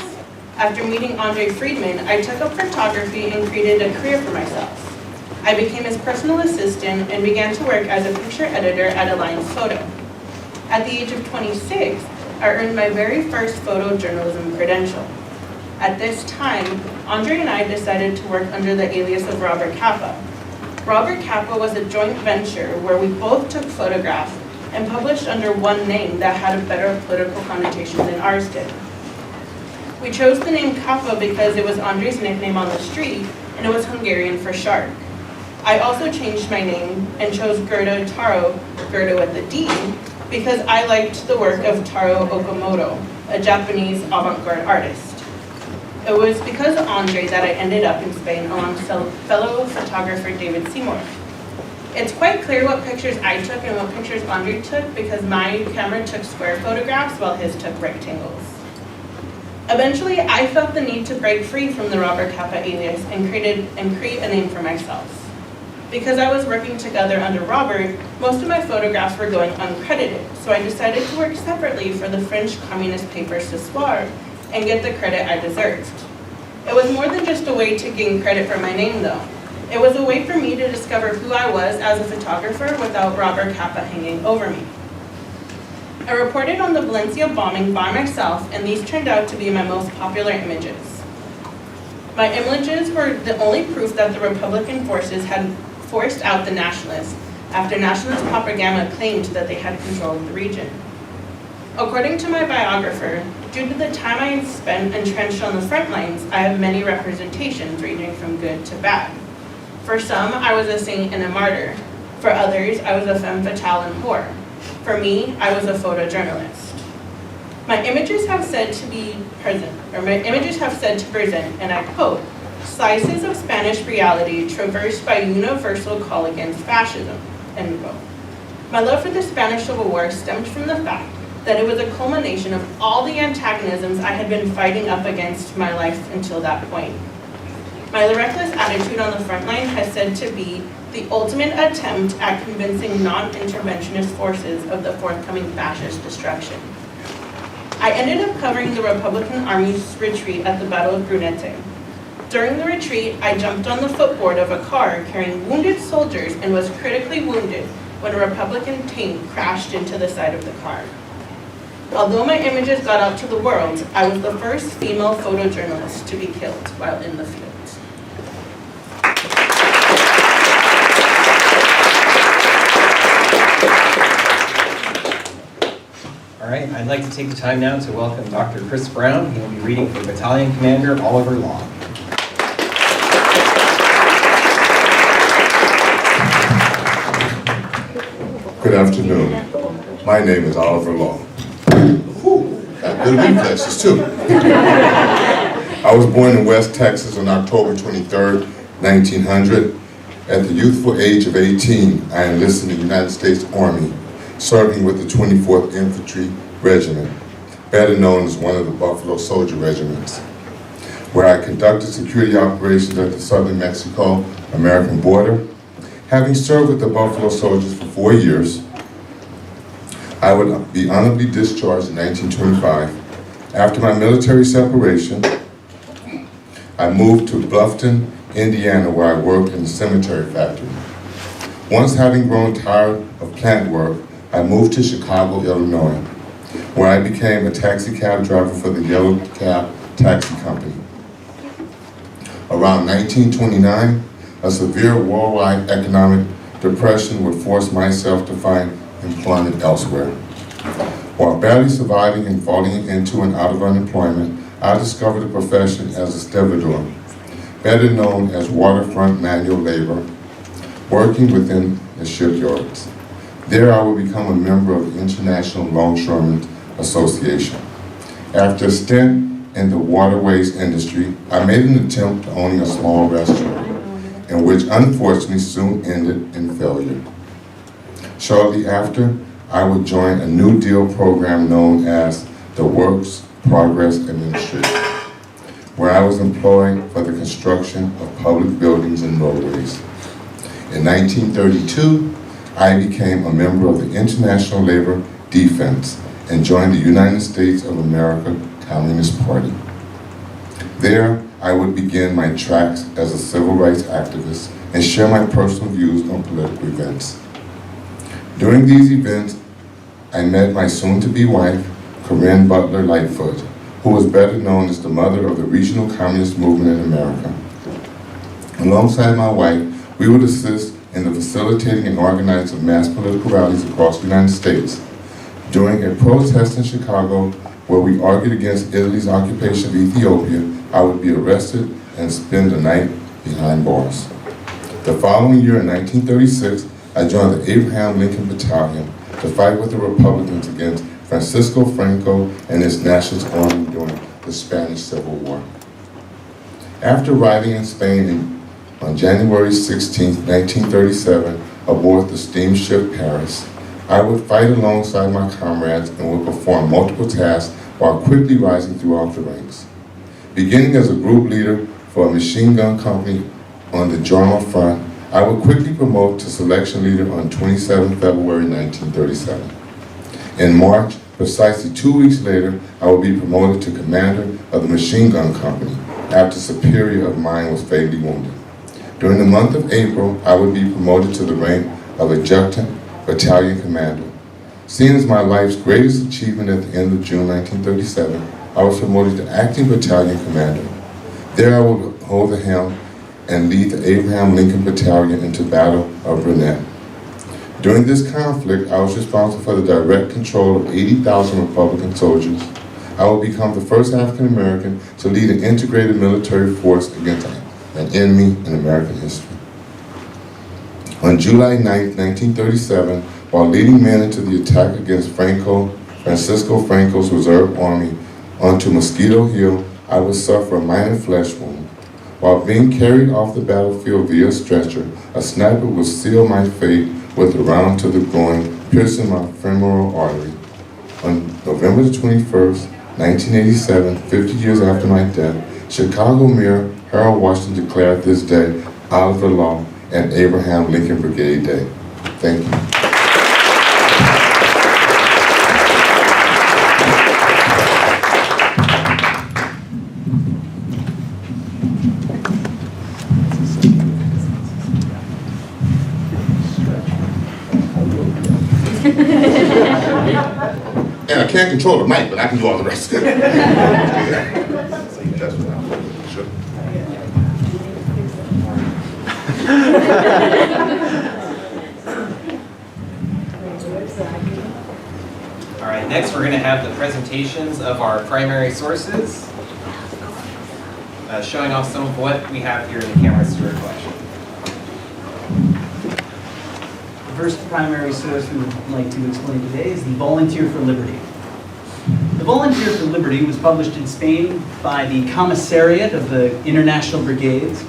Speaker 9: After meeting Andre Friedman, I took up photography and created a career for myself. I became his personal assistant and began to work as a picture editor at Alliance Photo. At the age of 26, I earned my very first photojournalism credential. At this time, Andre and I decided to work under the alias of Robert Capa. Robert Capa was a joint venture where we both took photographs and published under one name that had a better political connotation than ours did. We chose the name Capa because it was Andre's nickname on the street, and it was Hungarian for shark. I also changed my name and chose Gerda Taro, Gerda with a D, because I liked the work of Taro Okamoto, a Japanese avant-garde artist. It was because of Andre that I ended up in Spain alongside fellow photographer David Seymour. It's quite clear what pictures I took and what pictures Andre took because my camera took square photographs while his took rectangles. Eventually, I felt the need to break free from the Robert Capa alias and create a name for myself. Because I was working together under Robert, most of my photographs were going uncredited, so I decided to work separately for the French communist paper Ce Soir and get the credit I deserved. It was more than just a way to gain credit for my name, though. It was a way for me to discover who I was as a photographer without Robert Capa hanging over me. I reported on the Valencia bombing by myself, and these turned out to be my most popular images. My images were the only proof that the Republican forces had forced out the nationalists after nationalist propaganda claimed that they had control of the region. According to my biographer, due to the time I had spent entrenched on the front lines, I have many representations ranging from good to bad. For some, I was a saint and a martyr. For others, I was a femme fatale and whore. For me, I was a photojournalist. My images have said to present, and I quote, slices of Spanish reality traversed by universal call against fascism, end quote. My love for the Spanish Civil War stemmed from the fact that it was a culmination of all the antagonisms I had been fighting up against my life until that point. My reckless attitude on the front line has said to be the ultimate attempt at convincing non-interventionist forces of the forthcoming fascist destruction. I ended up covering the Republican Army's retreat at the Battle of Brunete. During the retreat, I jumped on the footboard of a car carrying wounded soldiers and was critically wounded when a Republican tank crashed into the side of the car. Although my images got out to the world, I was the first female photojournalist to be killed while in the field.
Speaker 1: All right, I'd like to take the time now to welcome Dr. Chris Brown. He will be reading for Battalion Commander Oliver Long.
Speaker 10: Good afternoon. My name is Oliver Long. Got good reflexes too. I was born in West Texas on October 23rd, 1900. At the youthful age of 18, I enlisted in the United States Army, serving with the 24th Infantry Regiment, better known as one of the Buffalo Soldier Regiments, where I conducted security operations at the southern Mexico-American border. Having served with the Buffalo Soldiers for 4 years, I would be honorably discharged in 1925. After my military separation, I moved to Bluffton, Indiana, where I worked in the cemetery factory. Once having grown tired of plant work, I moved to Chicago, Illinois, where I became a taxi cab driver for the Yellow Cab Taxi Company. Around 1929, a severe worldwide economic depression would force myself to find employment elsewhere. While barely surviving and falling into and out of unemployment, I discovered a profession as a stevedore, better known as waterfront manual labor, working within the shipyards. There I would become a member of the International Longshoremen's Association. After a stint in the waterways industry, I made an attempt to owning a small restaurant, in which unfortunately soon ended in failure. Shortly after, I would join a New Deal program known as the Works Progress Administration, where I was employed for the construction of public buildings and roadways. In 1932, I became a member of the International Labor Defense and joined the United States of America Communist Party. There, I would begin my tracks as a civil rights activist and share my personal views on political events. During these events, I met my soon-to-be wife, Corinne Butler Lightfoot, who was better known as the mother of the regional communist movement in America. Alongside my wife, we would assist in the facilitating and organizing of mass political rallies across the United States. During a protest in Chicago, where we argued against Italy's occupation of Ethiopia, I would be arrested and spend the night behind bars. The following year, in 1936, I joined the Abraham Lincoln Battalion to fight with the Republicans against Francisco Franco and his nationalist army during the Spanish Civil War. After arriving in Spain on January 16, 1937, aboard the steamship Paris, I would fight alongside my comrades and would perform multiple tasks while quickly rising throughout the ranks. Beginning as a group leader for a machine gun company on the Jarmo front, I would quickly promote to selection leader on 27 February 1937. In March, precisely 2 weeks later, I would be promoted to commander of the machine gun company after a superior of mine was fatally wounded. During the month of April, I would be promoted to the rank of adjutant battalion commander. Seeing as my life's greatest achievement at the end of June 1937, I was promoted to acting battalion commander. There I would hold the helm and lead the Abraham Lincoln Battalion into Battle of Burnett. During this conflict, I was responsible for the direct control of 80,000 Republican soldiers. I would become the first African American to lead an integrated military force against an enemy in American history. On July 9, 1937, while leading men into the attack against Francisco Franco's reserve army onto Mosquito Hill, I would suffer a minor flesh wound. While being carried off the battlefield via stretcher, a sniper would seal my fate with a round to the groin, piercing my femoral artery. On November 21st, 1987, 50 years after my death, Chicago Mayor Harold Washington declared this day Oliver Law and Abraham Lincoln Brigade Day. Thank you. And I can't control the mic, but I can do all the rest. That's what I'm doing. Sure.
Speaker 1: All right, next we're going to have the presentations of our primary sources, showing off some of what we have here in the camera steward collection.
Speaker 7: The first primary source we would like to explain today is the Volunteer for Liberty. The Volunteer for Liberty was published in Spain by the Commissariat of the International Brigades.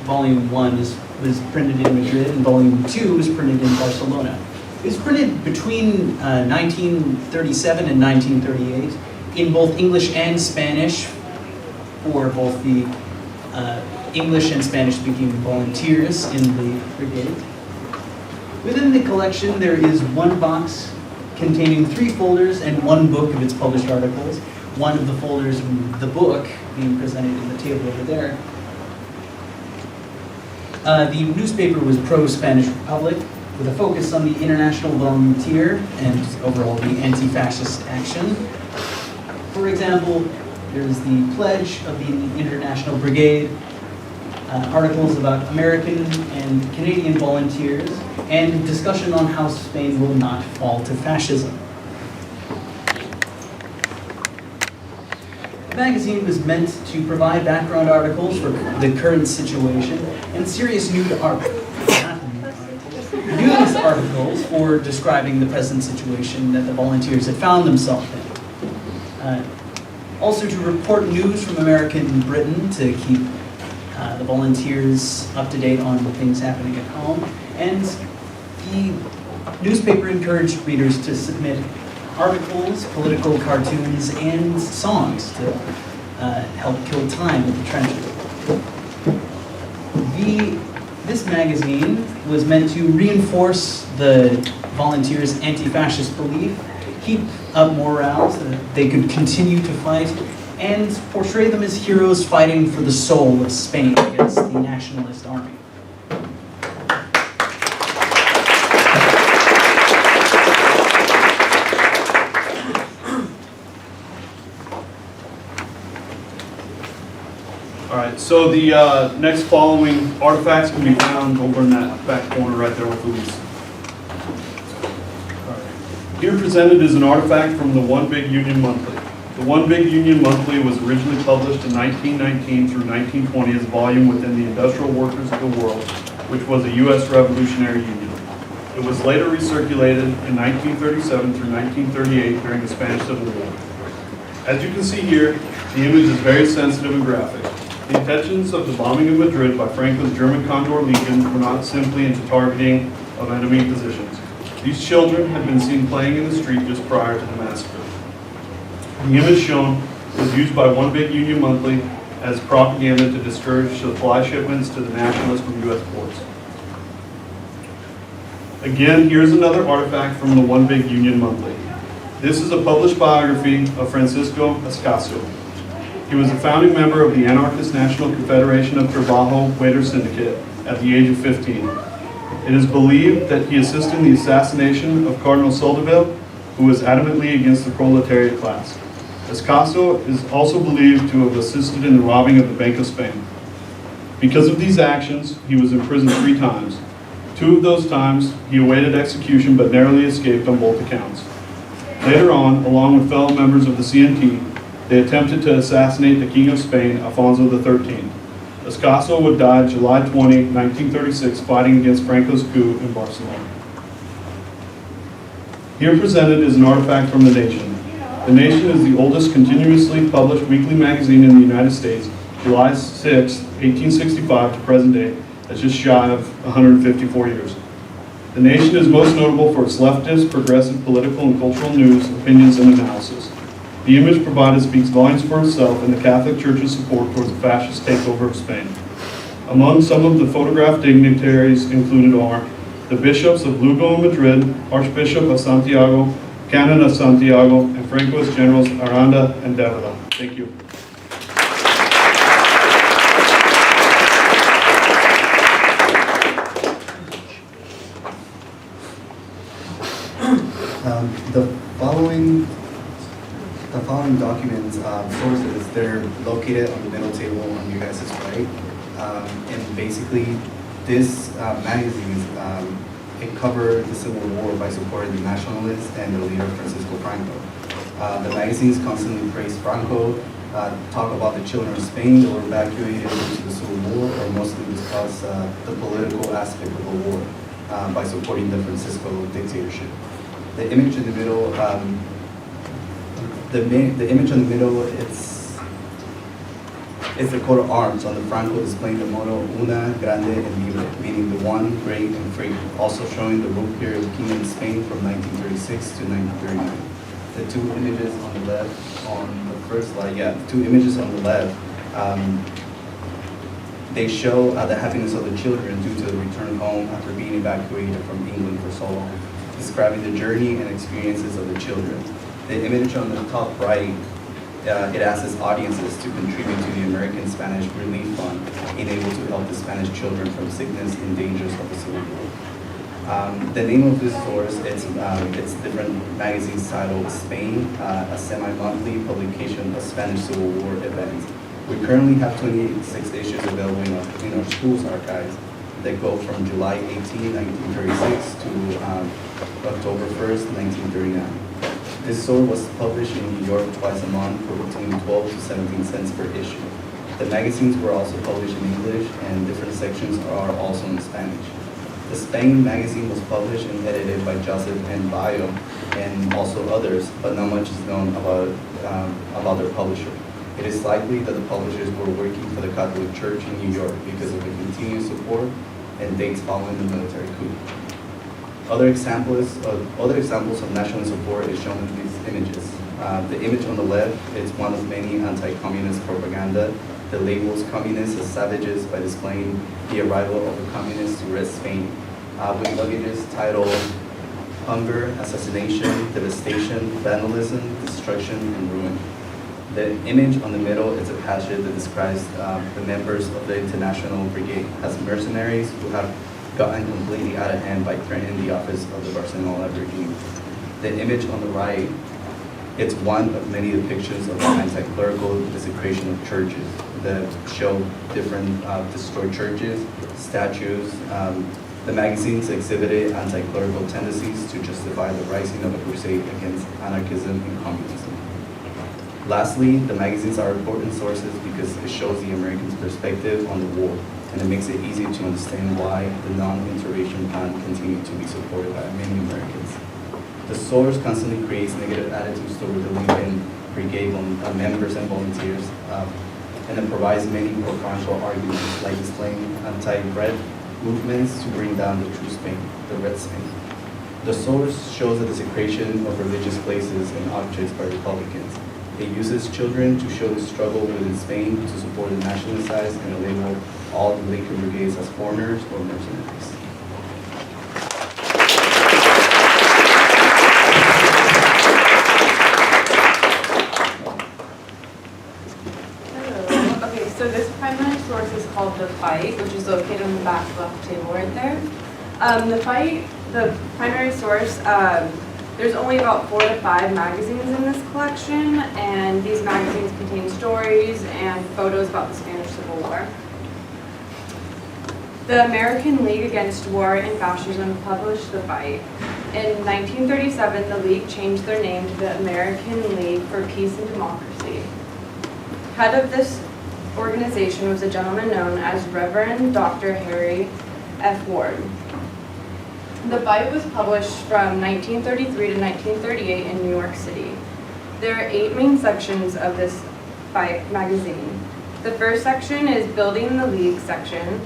Speaker 7: Volume 1 is was printed in Madrid, and volume 2 was printed in Barcelona. It was printed between 1937 and 1938 in both English and Spanish for both the English and Spanish-speaking volunteers in the brigade. Within the collection, there is one box containing 3 folders and 1 book of its published articles. One of the folders of the book being presented in the table over there. The newspaper was pro-Spanish Republic, with a focus on the international volunteer and overall the anti-fascist action. For example, there's the pledge of the International Brigade, articles about American and Canadian volunteers, and discussion on how Spain will not fall to fascism. The magazine was meant to provide background articles for the current situation and serious news articles for describing the present situation that the volunteers had found themselves in. Also to report news from American Britain to keep the volunteers up to date on things happening at home. And the newspaper encouraged readers to submit articles, political cartoons, and songs to help kill time in the trenches. This magazine was meant to reinforce the volunteers' anti-fascist belief, keep up morale so that they could continue to fight, and portray them as heroes fighting for the soul of Spain against the nationalist army.
Speaker 11: Alright, so the next following artifacts can be found over in that back corner right there with Louise. Here presented is an artifact from the One Big Union Monthly. The One Big Union Monthly was originally published in 1919 through 1920 as a volume within the Industrial Workers of the World, which was a U.S. Revolutionary Union. It was later recirculated in 1937 through 1938 during the Spanish Civil War. As you can see here, the image is very sensitive and graphic. The intentions of the bombing of Madrid by Franco's German Condor Legion were not simply into targeting of enemy positions. These children had been seen playing in the street just prior to the massacre. The image shown was used by One Big Union Monthly as propaganda to discourage supply shipments to the nationalists from U.S. ports. Again, here's another artifact from the One Big Union Monthly. This is a published biography of Francisco Escasio. He was a founding member of the Anarchist National Confederation of Trabajo Waiter Syndicate at the age of 15. It is believed that he assisted in the assassination of Cardinal Soldeville, who was adamantly against the proletariat class. Escasio is also believed to have assisted in the robbing of the Bank of Spain. Because of these actions, he was imprisoned 3 times. 2 of those times, he awaited execution but narrowly escaped on both accounts. Later on, along with fellow members of the CNT, they attempted to assassinate the King of Spain, Alfonso XIII. Escasio would die July 20, 1936, fighting against Franco's coup in Barcelona. Here presented is an artifact from The Nation. The Nation is the oldest continuously published weekly magazine in the United States, July 6, 1865 to present day. That's just shy of 154 years. The Nation is most notable for its leftist, progressive, political, and cultural news, opinions, and analysis. The image provided speaks volumes for itself and the Catholic Church's support towards the fascist takeover of Spain. Among some of the photographed dignitaries included are the bishops of Lugo and Madrid, Archbishop of Santiago, Canon of Santiago, and Francoist generals Aranda and Davila. Thank you.
Speaker 12: The following documents, sources, they're located on the middle table on you guys' right. And basically, this magazine, it covered the Civil War by supporting the nationalists and the leader Francisco Franco. The magazines constantly praised Franco, talk about the children of Spain that were evacuated into the Civil War, or mostly discuss the political aspect of the war by supporting the Francisco dictatorship. The image in the middle, the image in the middle, It's the coat of arms. On the front coat displaying the motto Una, Grande, and Libre, meaning the one, great, and free, also showing the rule period of King in Spain from 1936 to 1939. The two images on the left, on the first slide, the two images on the left, they show the happiness of the children due to the return home after being evacuated from England for so long, describing the journey and experiences of the children. The image on the top right, it asks audiences to contribute to the American Spanish Relief Fund, being able to help the Spanish children from sickness and dangers of the Civil War. The name of this source, it's different magazines titled Spain, a semi-monthly publication of Spanish Civil War events. We currently have 26 issues available in our school's archives that go from July 18, 1936 to October 1st, 1939. This source was published in New York twice a month for between 12 to 17 cents per issue. The magazines were also published in English, and different sections are also in Spanish. The Spain magazine was published and edited by Joseph N. Bayo and also others, but not much is known about their publisher. It is likely that the publishers were working for the Catholic Church in New York because of the continued support and dates following the military coup. Other examples of national support is shown in these images. The image on the left is one of many anti-communist propaganda that labels communists as savages by displaying the arrival of the communists to red Spain, with luggages titled Hunger, Assassination, Devastation, Vandalism, Destruction, and Ruin. The image on the middle is a passage that describes the members of the International Brigade as mercenaries who have gotten completely out of hand by threatening the office of the Barcelona regime. The image on the right, it's one of many depictions of the anti-clerical desecration of churches that show different destroyed churches, statues. The magazines exhibited anti-clerical tendencies to justify the rising of a crusade against anarchism and communism. Lastly, the magazines are important sources because it shows the Americans' perspective on the war, and it makes it easy to understand why the non-intervention plan continued to be supported by many Americans. The source constantly creates negative attitudes toward the Lincoln Brigade members and volunteers, and it provides many pro-contra arguments, like displaying anti-red movements to bring down the true Spain, the red Spain. The source shows the desecration of religious places and objects by Republicans. It uses children to show the struggle within Spain to support the nationalist sides and label all the Lincoln brigades as foreigners or mercenaries.
Speaker 13: Hello. Okay, so this primary source is called The Fight, which is located on the back left table right there. The Fight, the primary source, there's only about 4 to 5 magazines in this collection, and these magazines contain stories and photos about the Spanish Civil War. The American League Against War and Fascism published The Fight. In 1937, the League changed their name to the American League for Peace and Democracy. Head of this organization was a gentleman known as Reverend Dr. Harry F. Ward. The Fight was published from 1933 to 1938 in New York City. There are 8 main sections of this Fight magazine. The first section is Building the League section.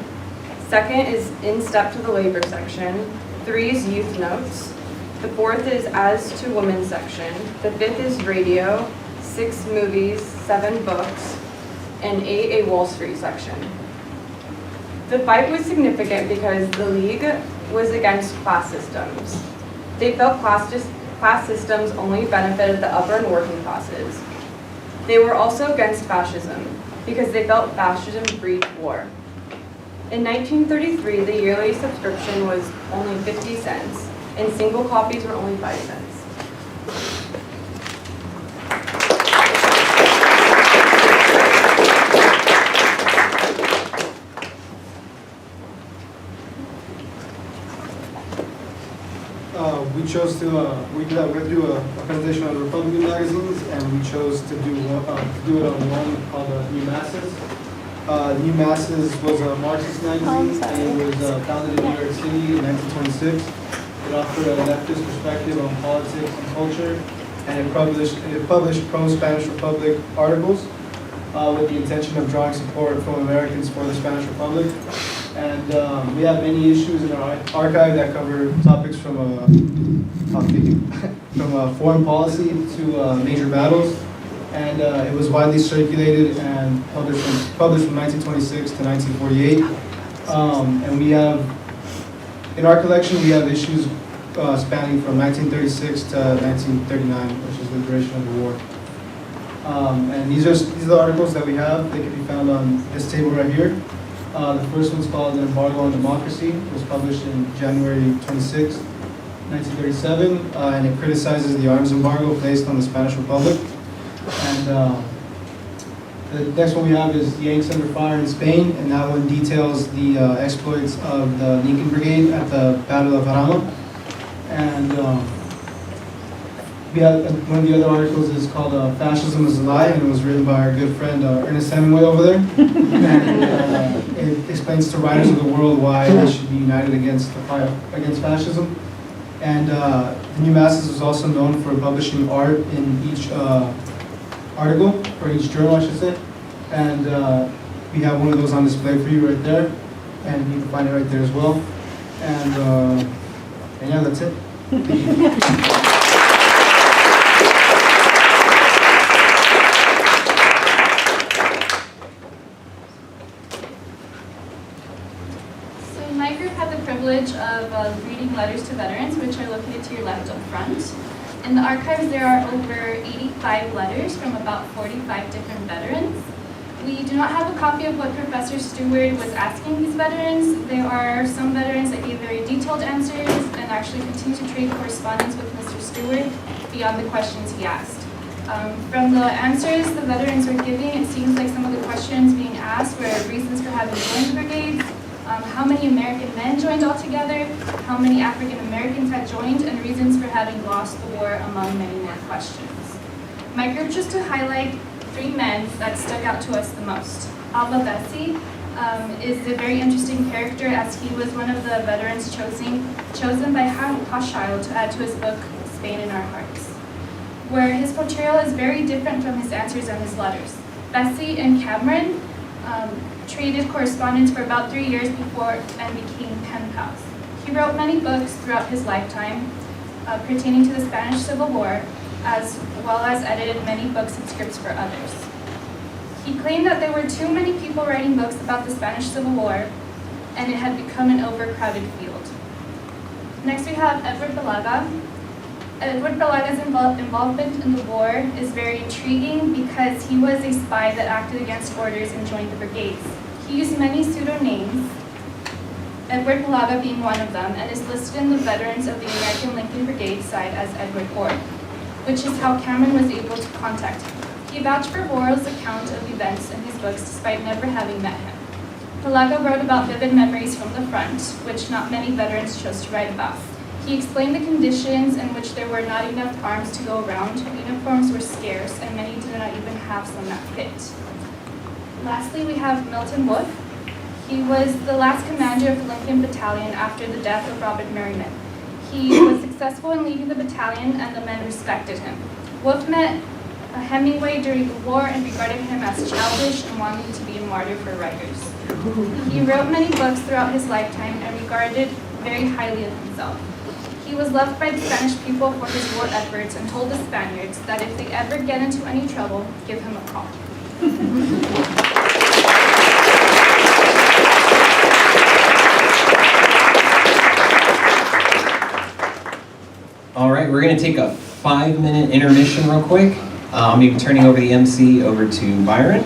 Speaker 13: Second is In Step to the Labor section. 3 is Youth Notes. The 4th is As to Women section. The 5th is Radio. 6 movies, 7 books, and 8 a Wall Street section. The Fight was significant because the League was against class systems. They felt class systems only benefited the upper and working classes. They were also against fascism because they felt fascism breeds war. In 1933, the yearly subscription was only 50 cents, and single copies were only 5 cents.
Speaker 14: We chose to we're going to do a presentation on Republican magazines, and we chose to do it on one called New Masses. New Masses was a Marxist magazine, and it was founded in New York City in 1926. It offered a leftist perspective on politics and culture, and it published pro-Spanish Republic articles. with the intention of drawing support from Americans for the Spanish Republic. And we have many issues in our archive that cover topics from foreign policy to major battles. And it was widely circulated and published from 1926 to 1948. And we have, in our collection, we have issues spanning from 1936 to 1939, which is the duration of the war. And these are the articles that we have. They can be found on this table right here. The first one's called "An Embargo on Democracy." It was published in January 26, 1937, and it criticizes the arms embargo placed on the Spanish Republic. And the next one we have is "Yanks Under Fire in Spain," and that one details the exploits of the Lincoln Brigade at the Battle of Jarama. And we have one of the other articles is called "Fascism is a Lie," and it was written by our good friend Ernest Hemingway over there. And it explains to writers of the world why they should be united against fascism. And the New Masses is also known for publishing art in each article, or each journal, I should say. And we have one of those on display for you right there, and you can find it right there as well. And yeah, that's it. Thank you.
Speaker 8: My group had the privilege of reading letters to veterans, which are located to your left up front. In the archives, there are over 85 letters from about 45 different veterans. We do not have a copy of what Professor Stewart was asking these veterans. There are some veterans that gave very detailed answers and actually continue to trade correspondence with Mr. Stewart beyond the questions he asked. From the answers the veterans were giving, it seems like some of the questions being asked were reasons for having joined the brigades, how many American men joined altogether, how many African Americans had joined, and reasons for having lost the war, among many more questions. My group chose to highlight 3 men that stuck out to us the most. Alba Bessie is a very interesting character, as he was one of the veterans chosen by Hochschild to add to his book, Spain in Our Hearts, where his portrayal is very different from his answers and his letters. Bessie and Cameron traded correspondence for about 3 years before and became pen pals. He wrote many books throughout his lifetime pertaining to the Spanish Civil War, as well as edited many books and scripts for others. He claimed that there were too many people writing books about the Spanish Civil War, and it had become an overcrowded field. Next we have Edward Balaga. Edward Balaga's involvement in the war is very intriguing because he was a spy that acted against orders and joined the brigades. He used many pseudonames, Edward Balaga being one of them, and is listed in the Veterans of the American Lincoln Brigade side as Edward Ord, which is how Cameron was able to contact him. He vouched for Worrell's account of events in his books despite never having met him. Balaga wrote about vivid memories from the front, which not many veterans chose to write about. He explained the conditions in which there were not enough arms to go around, uniforms were scarce, and many did not even have some that fit. Lastly, we have Milton Wolfe. He was the last commander of the Lincoln Battalion after the death of Robert Merriman. He was successful in leading the battalion, and the men respected him. Wolfe met Hemingway during the war and regarded him as childish and wanting to be a martyr for writers. He wrote many books throughout his lifetime and regarded very highly of himself. He was loved by the Spanish people for his war efforts and told the Spaniards that if they ever get into any trouble, give him a call.
Speaker 1: All right, we're going to take a 5-minute intermission real quick. I'm going to be turning over the MC over to Byron.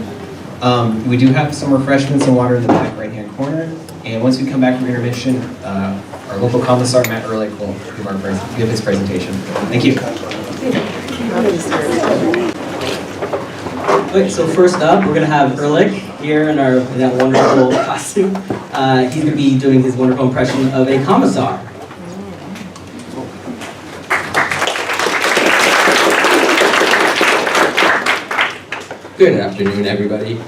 Speaker 1: We do have some refreshments and water in the back right-hand corner. And once we come back from intermission, our local commissar, Matt Ehrlich, will give his presentation. Thank you.
Speaker 15: Okay, so first up, we're going to have Ehrlich here in that wonderful costume. He's going to be doing his wonderful impression of a commissar.
Speaker 16: Good afternoon, everybody.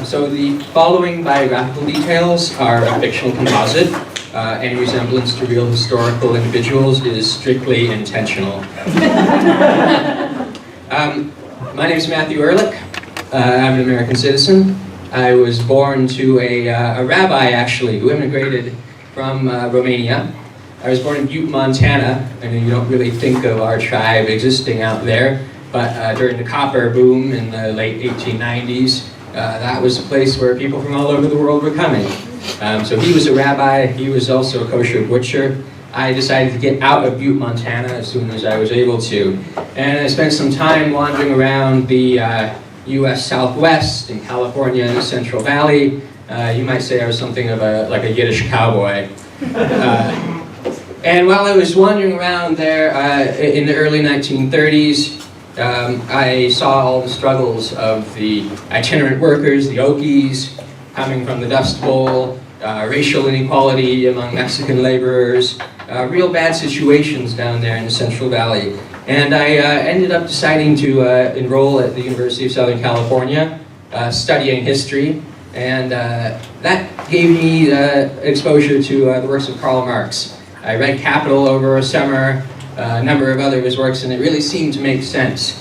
Speaker 16: So the following biographical details are a fictional composite. Any resemblance to real historical individuals is strictly intentional. My name is Matthew Ehrlich. I'm an American citizen. I was born to a rabbi, actually, who immigrated from Romania. I was born in Butte, Montana. I know you don't really think of our tribe existing out there, but during the copper boom in the late 1890s, that was a place where people from all over the world were coming. So he was a rabbi, he was also a kosher butcher. I decided to get out of Butte, Montana as soon as I was able to. And I spent some time wandering around the US Southwest, in California, in the Central Valley. You might say I was something of like a Yiddish cowboy. And while I was wandering around there in the early 1930s, I saw all the struggles of the itinerant workers, the Okies, coming from the Dust Bowl, racial inequality among Mexican laborers, real bad situations down there in the Central Valley. And I ended up deciding to enroll at the University of Southern California, studying history, and that gave me exposure to the works of Karl Marx. I read Capital over a summer, a number of other of his works, and it really seemed to make sense.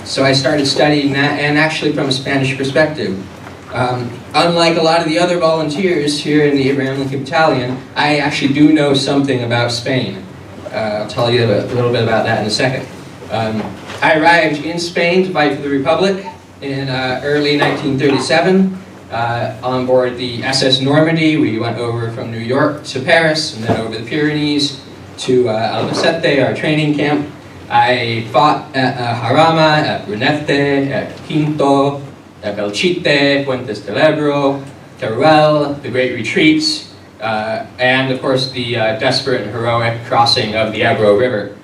Speaker 16: So I started studying that, and actually from a Spanish perspective. Unlike a lot of the other volunteers here in the Abraham Lincoln Battalion, I actually do know something about Spain. I'll tell you a little bit about that in a second. I arrived in Spain to fight for the Republic in early 1937 on board the SS Normandy. We went over from New York to Paris and then over the Pyrenees to Albacete, our training camp. I fought at Jarama, at Brunete, at Quinto, at Belchite, Puentes del Ebro, Teruel, the Great Retreats, and of course the desperate and heroic crossing of the Ebro River.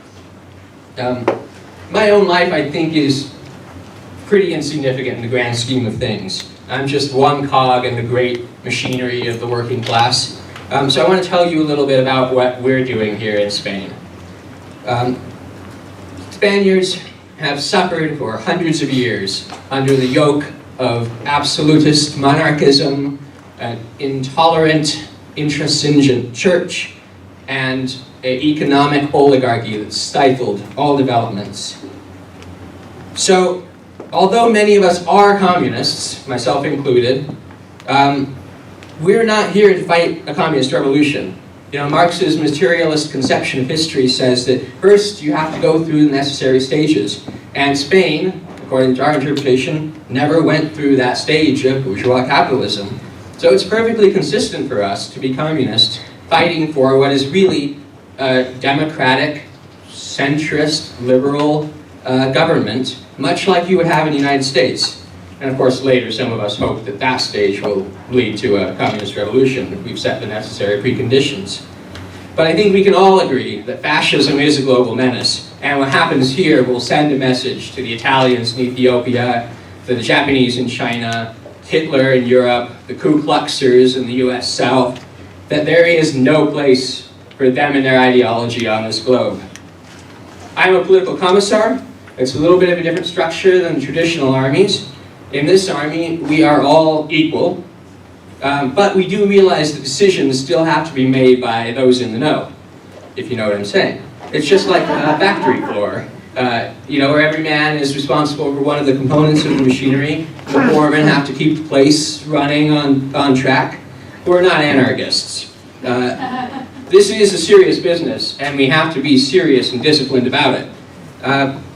Speaker 16: My own life, I think, is pretty insignificant in the grand scheme of things. I'm just one cog in the great machinery of the working class. So I want to tell you a little bit about what we're doing here in Spain. Spaniards have suffered for hundreds of years under the yoke of absolutist monarchism, an intolerant, intransigent church, and an economic oligarchy that stifled all developments. So, although many of us are communists, myself included, we're not here to fight a communist revolution. You know, Marx's materialist conception of history says that first you have to go through the necessary stages. And Spain, according to our interpretation, never went through that stage of bourgeois capitalism. So it's perfectly consistent for us to be communist, fighting for what is really a democratic, centrist, liberal government, much like you would have in the United States. And of course, later, some of us hope that that stage will lead to a communist revolution if we've set the necessary preconditions. But I think we can all agree that fascism is a global menace, and what happens here will send a message to the Italians in Ethiopia, to the Japanese in China, Hitler in Europe, the Ku Kluxers in the US South, that there is no place for them and their ideology on this globe. I'm a political commissar. It's a little bit of a different structure than traditional armies. In this army, we are all equal, but we do realize that decisions still have to be made by those in the know, if you know what I'm saying. It's just like a factory floor, you know, where every man is responsible for one of the components of the machinery. The foremen have to keep the place running on track. We're not anarchists. This is a serious business, and we have to be serious and disciplined about it.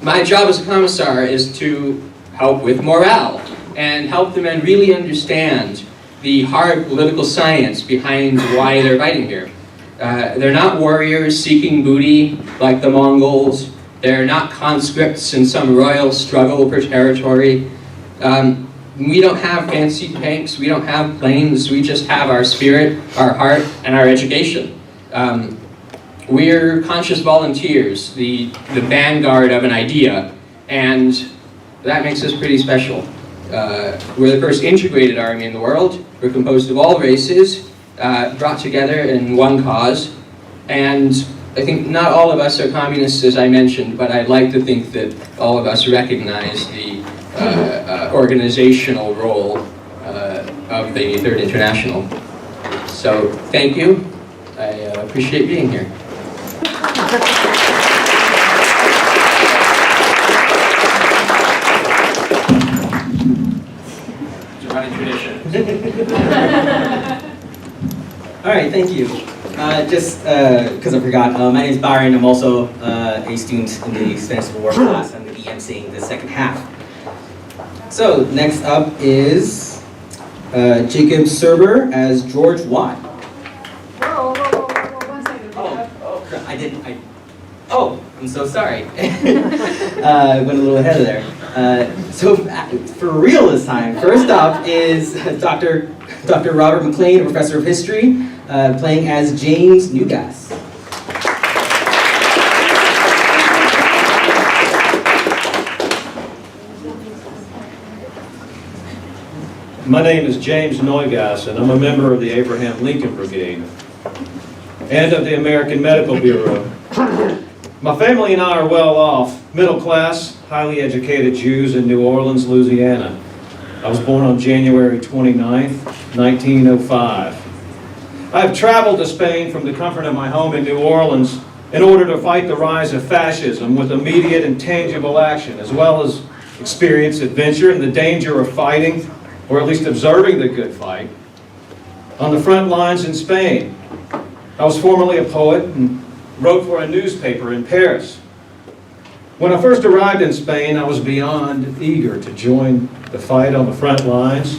Speaker 16: My job as a commissar is to help with morale and help the men really understand the hard political science behind why they're fighting here. They're not warriors seeking booty like the Mongols. They're not conscripts in some royal struggle for territory. We don't have fancy tanks, we don't have planes, we just have our spirit, our heart, and our education. We're conscious volunteers, the vanguard of an idea, and that makes us pretty special. We're the first integrated army in the world. We're composed of all races, brought together in one cause, and I think not all of us are communists, as I mentioned, but I'd like to think that all of us recognize the organizational role of the Third International. So, thank you. I appreciate being here. fine tradition.
Speaker 15: All right, thank you. Just because I forgot, my name is Byron. I'm also a student in the Spanish Civil War class. I'm going to be emceeing the second half. So next up is Jacob Serber as George Watt.
Speaker 13: Whoa, 1 second.
Speaker 15: Oh, I'm so sorry. Went a little ahead of there. So for real this time, first up is Dr. Robert McLean, a professor of history, playing as James Newgas.
Speaker 17: My name is James Neugass, and I'm a member of the Abraham Lincoln Brigade and of the American Medical Bureau. My family and I are well off, middle class, highly educated Jews in New Orleans, Louisiana. I was born on January 29th, 1905. I have traveled to Spain from the comfort of my home in New Orleans in order to fight the rise of fascism with immediate and tangible action, as well as experience adventure and the danger of fighting, or at least observing the good fight, on the front lines in Spain. I was formerly a poet and wrote for a newspaper in Paris. When I first arrived in Spain, I was beyond eager to join the fight on the front lines.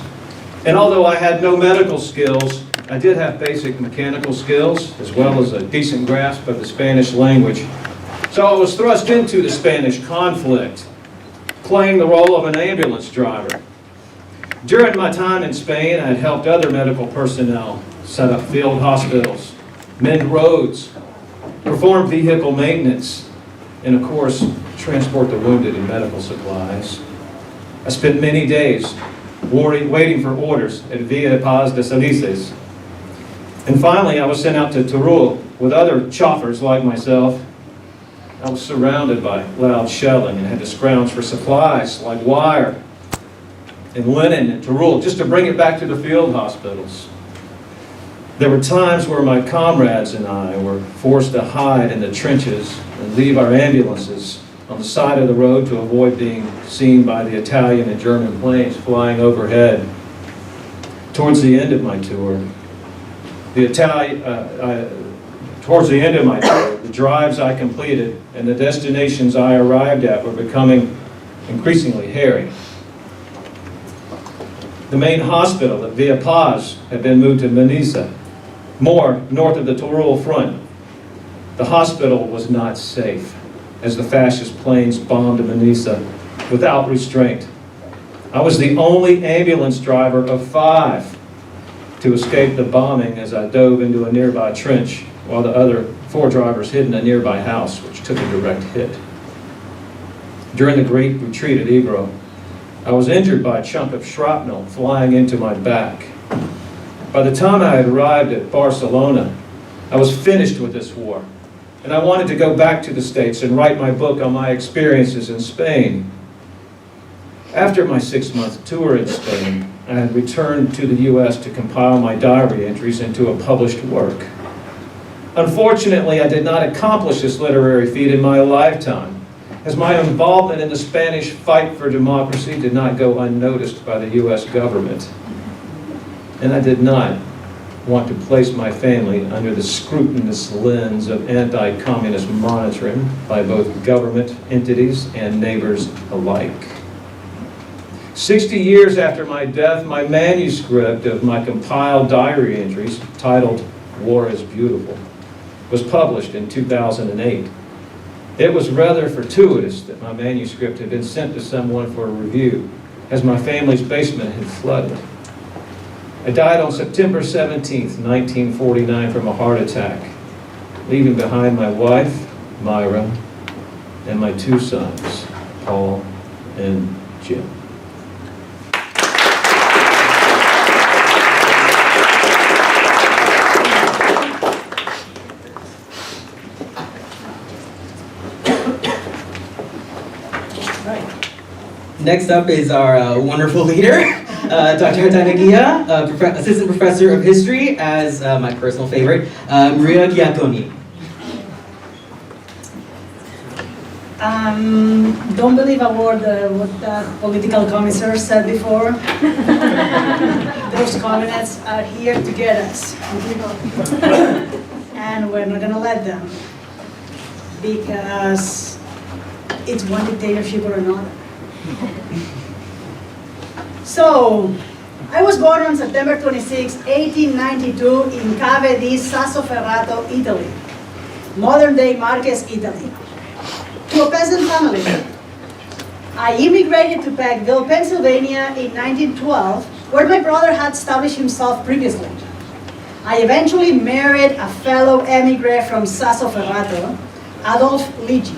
Speaker 17: And although I had no medical skills, I did have basic mechanical skills, as well as a decent grasp of the Spanish language. So I was thrust into the Spanish conflict, playing the role of an ambulance driver. During my time in Spain, I had helped other medical personnel set up field hospitals, mend roads, perform vehicle maintenance, and of course, transport the wounded and medical supplies. I spent many days waiting for orders at Villa Paz de Salices. And finally, I was sent out to Teruel with other choppers like myself. I was surrounded by loud shelling and had to scrounge for supplies like wire and linen and Teruel just to bring it back to the field hospitals. There were times where my comrades and I were forced to hide in the trenches and leave our ambulances on the side of the road to avoid being seen by the Italian and German planes flying overhead. Towards the end of my tour, the drives I completed and the destinations I arrived at were becoming increasingly hairy. The main hospital at Villa Paz had been moved to Manisa, more north of the Teruel front. The hospital was not safe as the fascist planes bombed Manisa without restraint. I was the only ambulance driver of 5 to escape the bombing as I dove into a nearby trench while the other 4 drivers hid in a nearby house, which took a direct hit. During the Great Retreat at Ebro, I was injured by a chunk of shrapnel flying into my back. By the time I had arrived at Barcelona, I was finished with this war, and I wanted to go back to the States and write my book on my experiences in Spain. After my 6-month tour in Spain, I had returned to the U.S. to compile my diary entries into a published work. Unfortunately, I did not accomplish this literary feat in my lifetime, as my involvement in the Spanish fight for democracy did not go unnoticed by the U.S. government. And I did not want to place my family under the scrutinous lens of anti-communist monitoring by both government entities and neighbors alike. 60 years after my death, my manuscript of my compiled diary entries, titled War is Beautiful, was published in 2008. It was rather fortuitous that my manuscript had been sent to someone for a review, as my family's basement had flooded. I died on September 17th, 1949 from a heart attack, leaving behind my wife, Myra, and my 2 sons, Paul and Jim.
Speaker 15: Next up is our wonderful leader, Dr. Tanagia, Assistant Professor of History, as my personal favorite, Maria Giattoni.
Speaker 18: Don't believe a word what that political commissar said before. Those communists are here to get us. And we're not gonna let them. Because it's one dictatorship or another. So, I was born on September 26, 1892 in Cave di Sassoferrato, Italy. Modern-day Marques, Italy. To a peasant family. I immigrated to Peckville, Pennsylvania in 1912, where my brother had established himself previously. I eventually married a fellow emigre from Sassoferrato, Adolfo Ligi.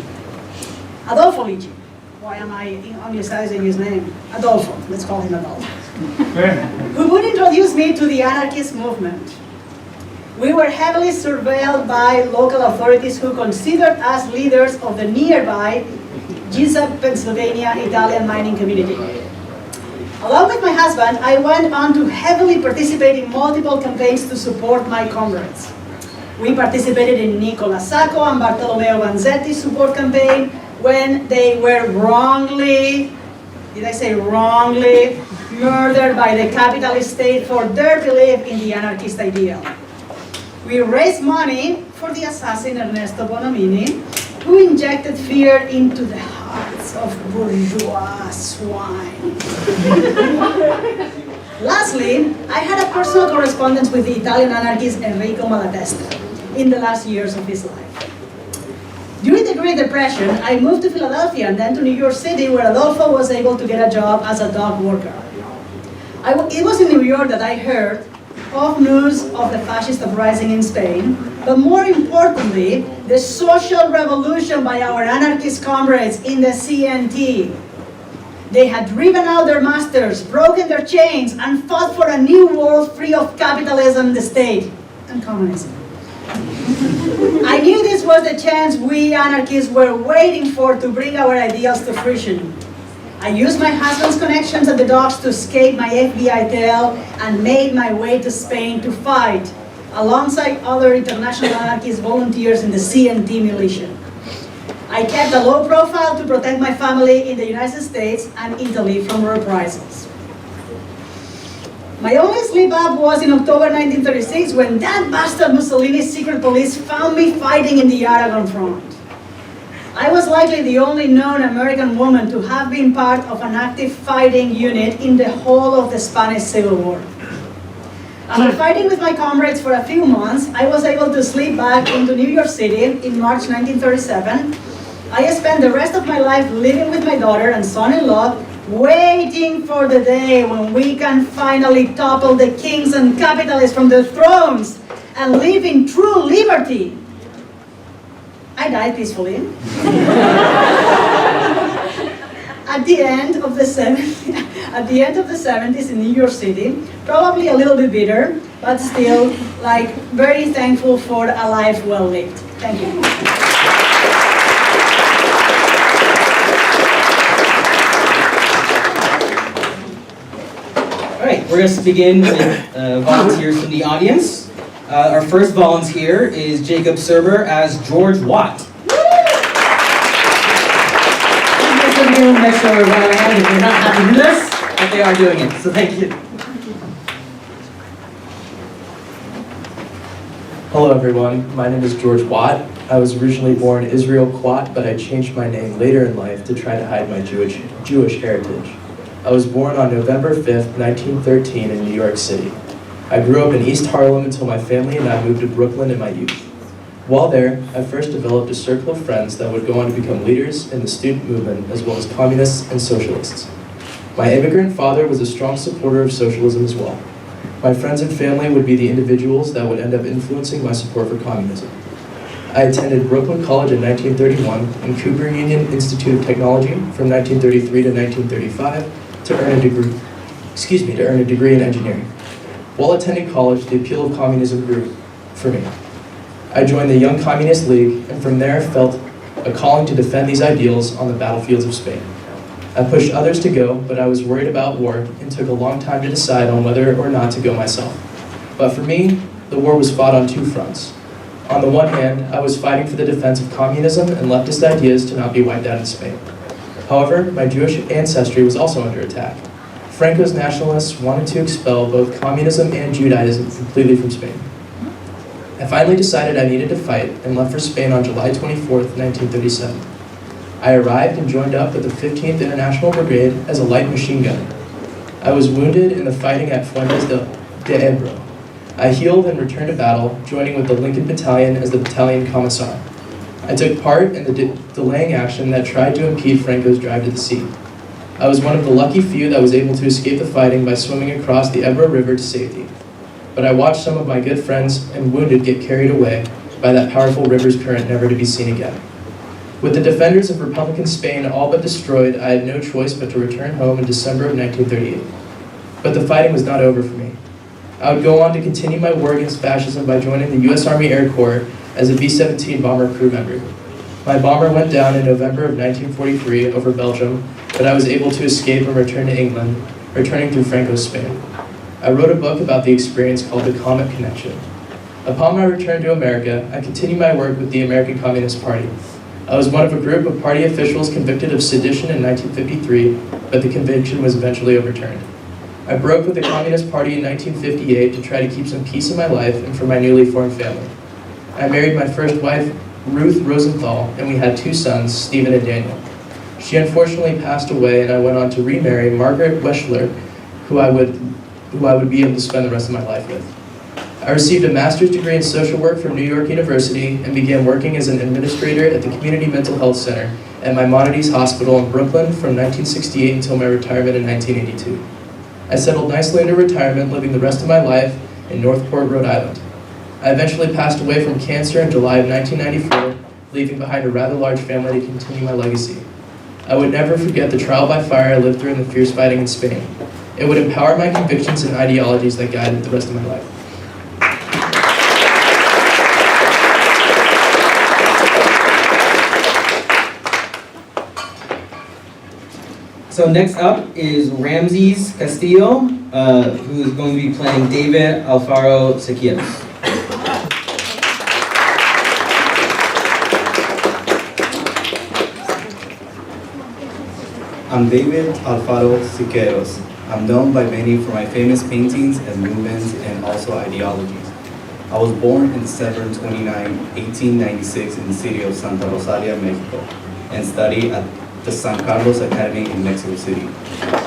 Speaker 18: Why am I anglicizing his name? Adolfo, let's call him Adolfo. Who would introduce me to the anarchist movement. We were heavily surveilled by local authorities who considered us leaders of the nearby CSUF, Pennsylvania Italian mining community. Along with my husband, I went on to heavily participate in multiple campaigns to support my comrades. We participated in Nicola Sacco and Bartolomeo Vanzetti's support campaign when they were wrongly, did I say wrongly, murdered by the capitalist state for their belief in the anarchist ideal. We raised money for the assassin Ernesto Bonomini, who injected fear into the hearts of bourgeois swine. Lastly, I had a personal correspondence with the Italian anarchist Enrico Malatesta in the last years of his life. During the Great Depression, I moved to Philadelphia and then to New York City, where Adolfo was able to get a job as a dock worker. It was in New York that I heard of news of the fascist uprising in Spain, but more importantly, the social revolution by our anarchist comrades in the CNT. They had driven out their masters, broken their chains, and fought for a new world free of capitalism, the state, and communism. I knew this was the chance we anarchists were waiting for to bring our ideals to fruition. I used my husband's connections at the docks to escape my FBI tail and made my way to Spain to fight alongside other international anarchist volunteers in the CNT militia. I kept a low profile to protect my family in the United States and Italy from reprisals. My only slip up was in October 1936 when that bastard Mussolini's secret police found me fighting in the Aragon front. I was likely the only known American woman to have been part of an active fighting unit in the whole of the Spanish Civil War. After fighting with my comrades for a few months, I was able to slip back into New York City in March 1937. I spent the rest of my life living with my daughter and son-in-law, waiting for the day when we can finally topple the kings and capitalists from their thrones and live in true liberty. I died peacefully. At the end of the 70s in New York City, probably a little bit bitter, but still, like, very thankful for a life well lived. Thank you.
Speaker 15: All right, we're going to begin with volunteers from the audience. Our first volunteer is Jacob Serber as George Watt. Make sure we're right around if you're not happy to do this, but they are doing it, so thank you.
Speaker 19: Hello everyone, my name is George Watt. I was originally born Israel Quat, but I changed my name later in life to try to hide my Jewish heritage. I was born on November 5th, 1913 in New York City. I grew up in East Harlem until my family and I moved to Brooklyn in my youth. While there, I first developed a circle of friends that would go on to become leaders in the student movement as well as communists and socialists. My immigrant father was a strong supporter of socialism as well. My friends and family would be the individuals that would end up influencing my support for communism. I attended Brooklyn College in 1931 and Cooper Union Institute of Technology from 1933 to 1935 to earn a degree in engineering. While attending college, the appeal of communism grew for me. I joined the Young Communist League and from there felt a calling to defend these ideals on the battlefields of Spain. I pushed others to go, but I was worried about war and took a long time to decide on whether or not to go myself. But for me, the war was fought on two fronts. On the one hand, I was fighting for the defense of communism and leftist ideas to not be wiped out in Spain. However, my Jewish ancestry was also under attack. Franco's nationalists wanted to expel both communism and Judaism completely from Spain. I finally decided I needed to fight and left for Spain on July 24th, 1937. I arrived and joined up with the 15th International Brigade as a light machine gunner. I was wounded in the fighting at Fuentes de Ebro. I healed and returned to battle, joining with the Lincoln Battalion as the battalion commissar. I took part in the delaying action that tried to impede Franco's drive to the sea. I was one of the lucky few that was able to escape the fighting by swimming across the Ebro River to safety. But I watched some of my good friends and wounded get carried away by that powerful river's current, never to be seen again. With the defenders of Republican Spain all but destroyed, I had no choice but to return home in December of 1938. But the fighting was not over for me. I would go on to continue my war against fascism by joining the U.S. Army Air Corps as a B-17 bomber crew member. My bomber went down in November of 1943 over Belgium, but I was able to escape and return to England, returning through Franco's Spain. I wrote a book about the experience called The Comet Connection. Upon my return to America, I continued my work with the American Communist Party. I was one of a group of party officials convicted of sedition in 1953, but the conviction was eventually overturned. I broke with the Communist Party in 1958 to try to keep some peace in my life and for my newly formed family. I married my first wife, Ruth Rosenthal, and we had 2 sons, Stephen and Daniel. She unfortunately passed away, and I went on to remarry Margaret Weschler, who I would be able to spend the rest of my life with. I received a master's degree in social work from New York University and began working as an administrator at the Community Mental Health Center at Maimonides Hospital in Brooklyn from 1968 until my retirement in 1982. I settled nicely into retirement, living the rest of my life in Northport, Rhode Island. I eventually passed away from cancer in July of 1994, leaving behind a rather large family to continue my legacy. I would never forget the trial by fire I lived through in the fierce fighting in Spain. It would empower my convictions and ideologies that guided the rest of my life.
Speaker 15: So next up is Ramses Castillo, who is going to be playing David Alfaro Siqueiros.
Speaker 12: I'm David Alfaro Siqueiros. I'm known by many for my famous paintings and movements and also ideologies. I was born in December 29, 1896 in the city of Santa Rosalia, Mexico, and studied at the San Carlos Academy in Mexico City.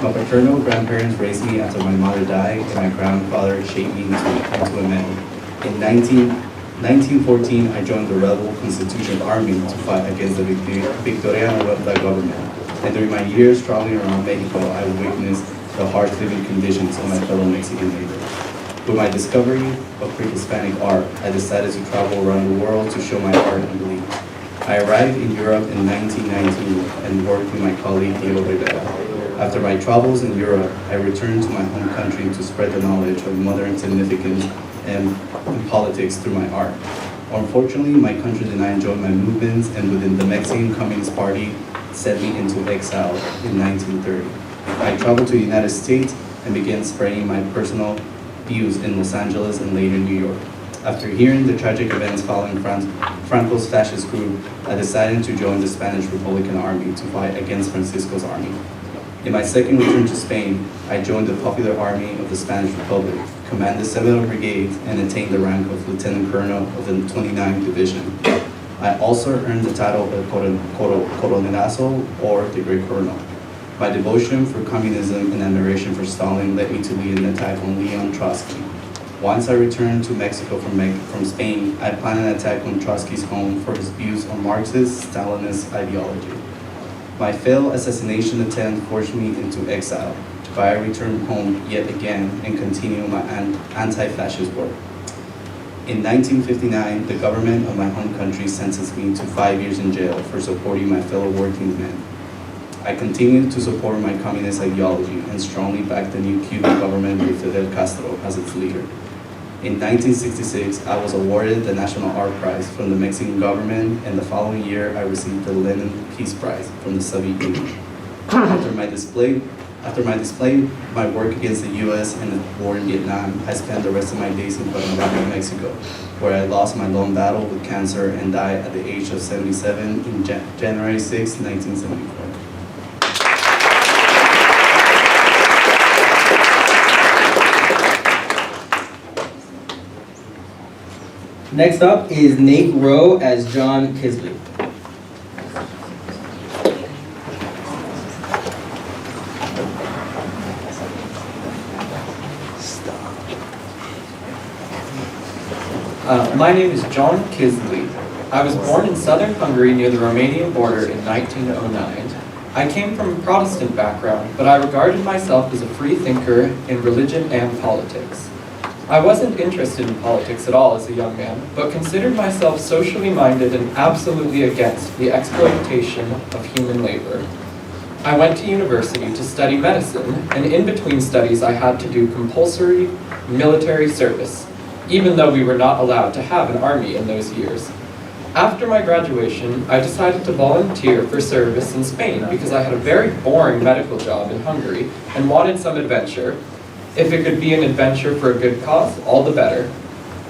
Speaker 12: My paternal grandparents raised me after my mother died, and my grandfather shaped me into a man. In 1914, I joined the rebel Constitution Army to fight against the Victoriano government. And during my years traveling around Mexico, I witnessed the harsh living conditions of my fellow Mexican neighbors. With my discovery of pre-Hispanic art, I decided to travel around the world to show my art and belief. I arrived in Europe in 1919 and worked with my colleague Diego Rivera. After my travels in Europe, I returned to my home country to spread the knowledge of modern significance and politics through my art. Unfortunately, my country did not enjoy my movements, and within the Mexican Communist Party sent me into exile in 1930. I traveled to the United States and began spreading my personal views in Los Angeles and later New York. After hearing the tragic events following Franco's fascist coup, I decided to join the Spanish Republican Army to fight against Francisco's army. In my second return to Spain, I joined the Popular Army of the Spanish Republic, commanded 7 brigades, and attained the rank of Lieutenant Colonel of the 29th Division. I also earned the title of Coronelazo, or the Great Colonel. My devotion for communism and admiration for Stalin led me to lead an attack on Leon Trotsky. Once I returned to Mexico from Spain, I planned an attack on Trotsky's home for his views on Marxist, Stalinist ideology. My failed assassination attempt forced me into exile, but I returned home yet again and continued my anti-fascist work. In 1959, the government of my home country sentenced me to 5 years in jail for supporting my fellow working men. I continued to support my communist ideology and strongly backed the new Cuban government with Fidel Castro as its leader. In 1966, I was awarded the National Art Prize from the Mexican government, and the following year, I received the Lenin Peace Prize from the Soviet Union. After my display After my display, my work against the U.S. and the war in Vietnam, I spent the rest of my days in Guatemala, Mexico, where I lost my lone battle with cancer and died at the age of 77 in January 6, 1974.
Speaker 15: Next up is Nate Rowe as John Kisley.
Speaker 20: My name is John Kisley. I was born in southern Hungary near the Romanian border in 1909. I came from a Protestant background, but I regarded myself as a free thinker in religion and politics. I wasn't interested in politics at all as a young man, but considered myself socially minded and absolutely against the exploitation of human labor. I went to university to study medicine, and in between studies I had to do compulsory military service, even though we were not allowed to have an army in those years. After my graduation, I decided to volunteer for service in Spain because I had a very boring medical job in Hungary and wanted some adventure. If it could be an adventure for a good cause, all the better.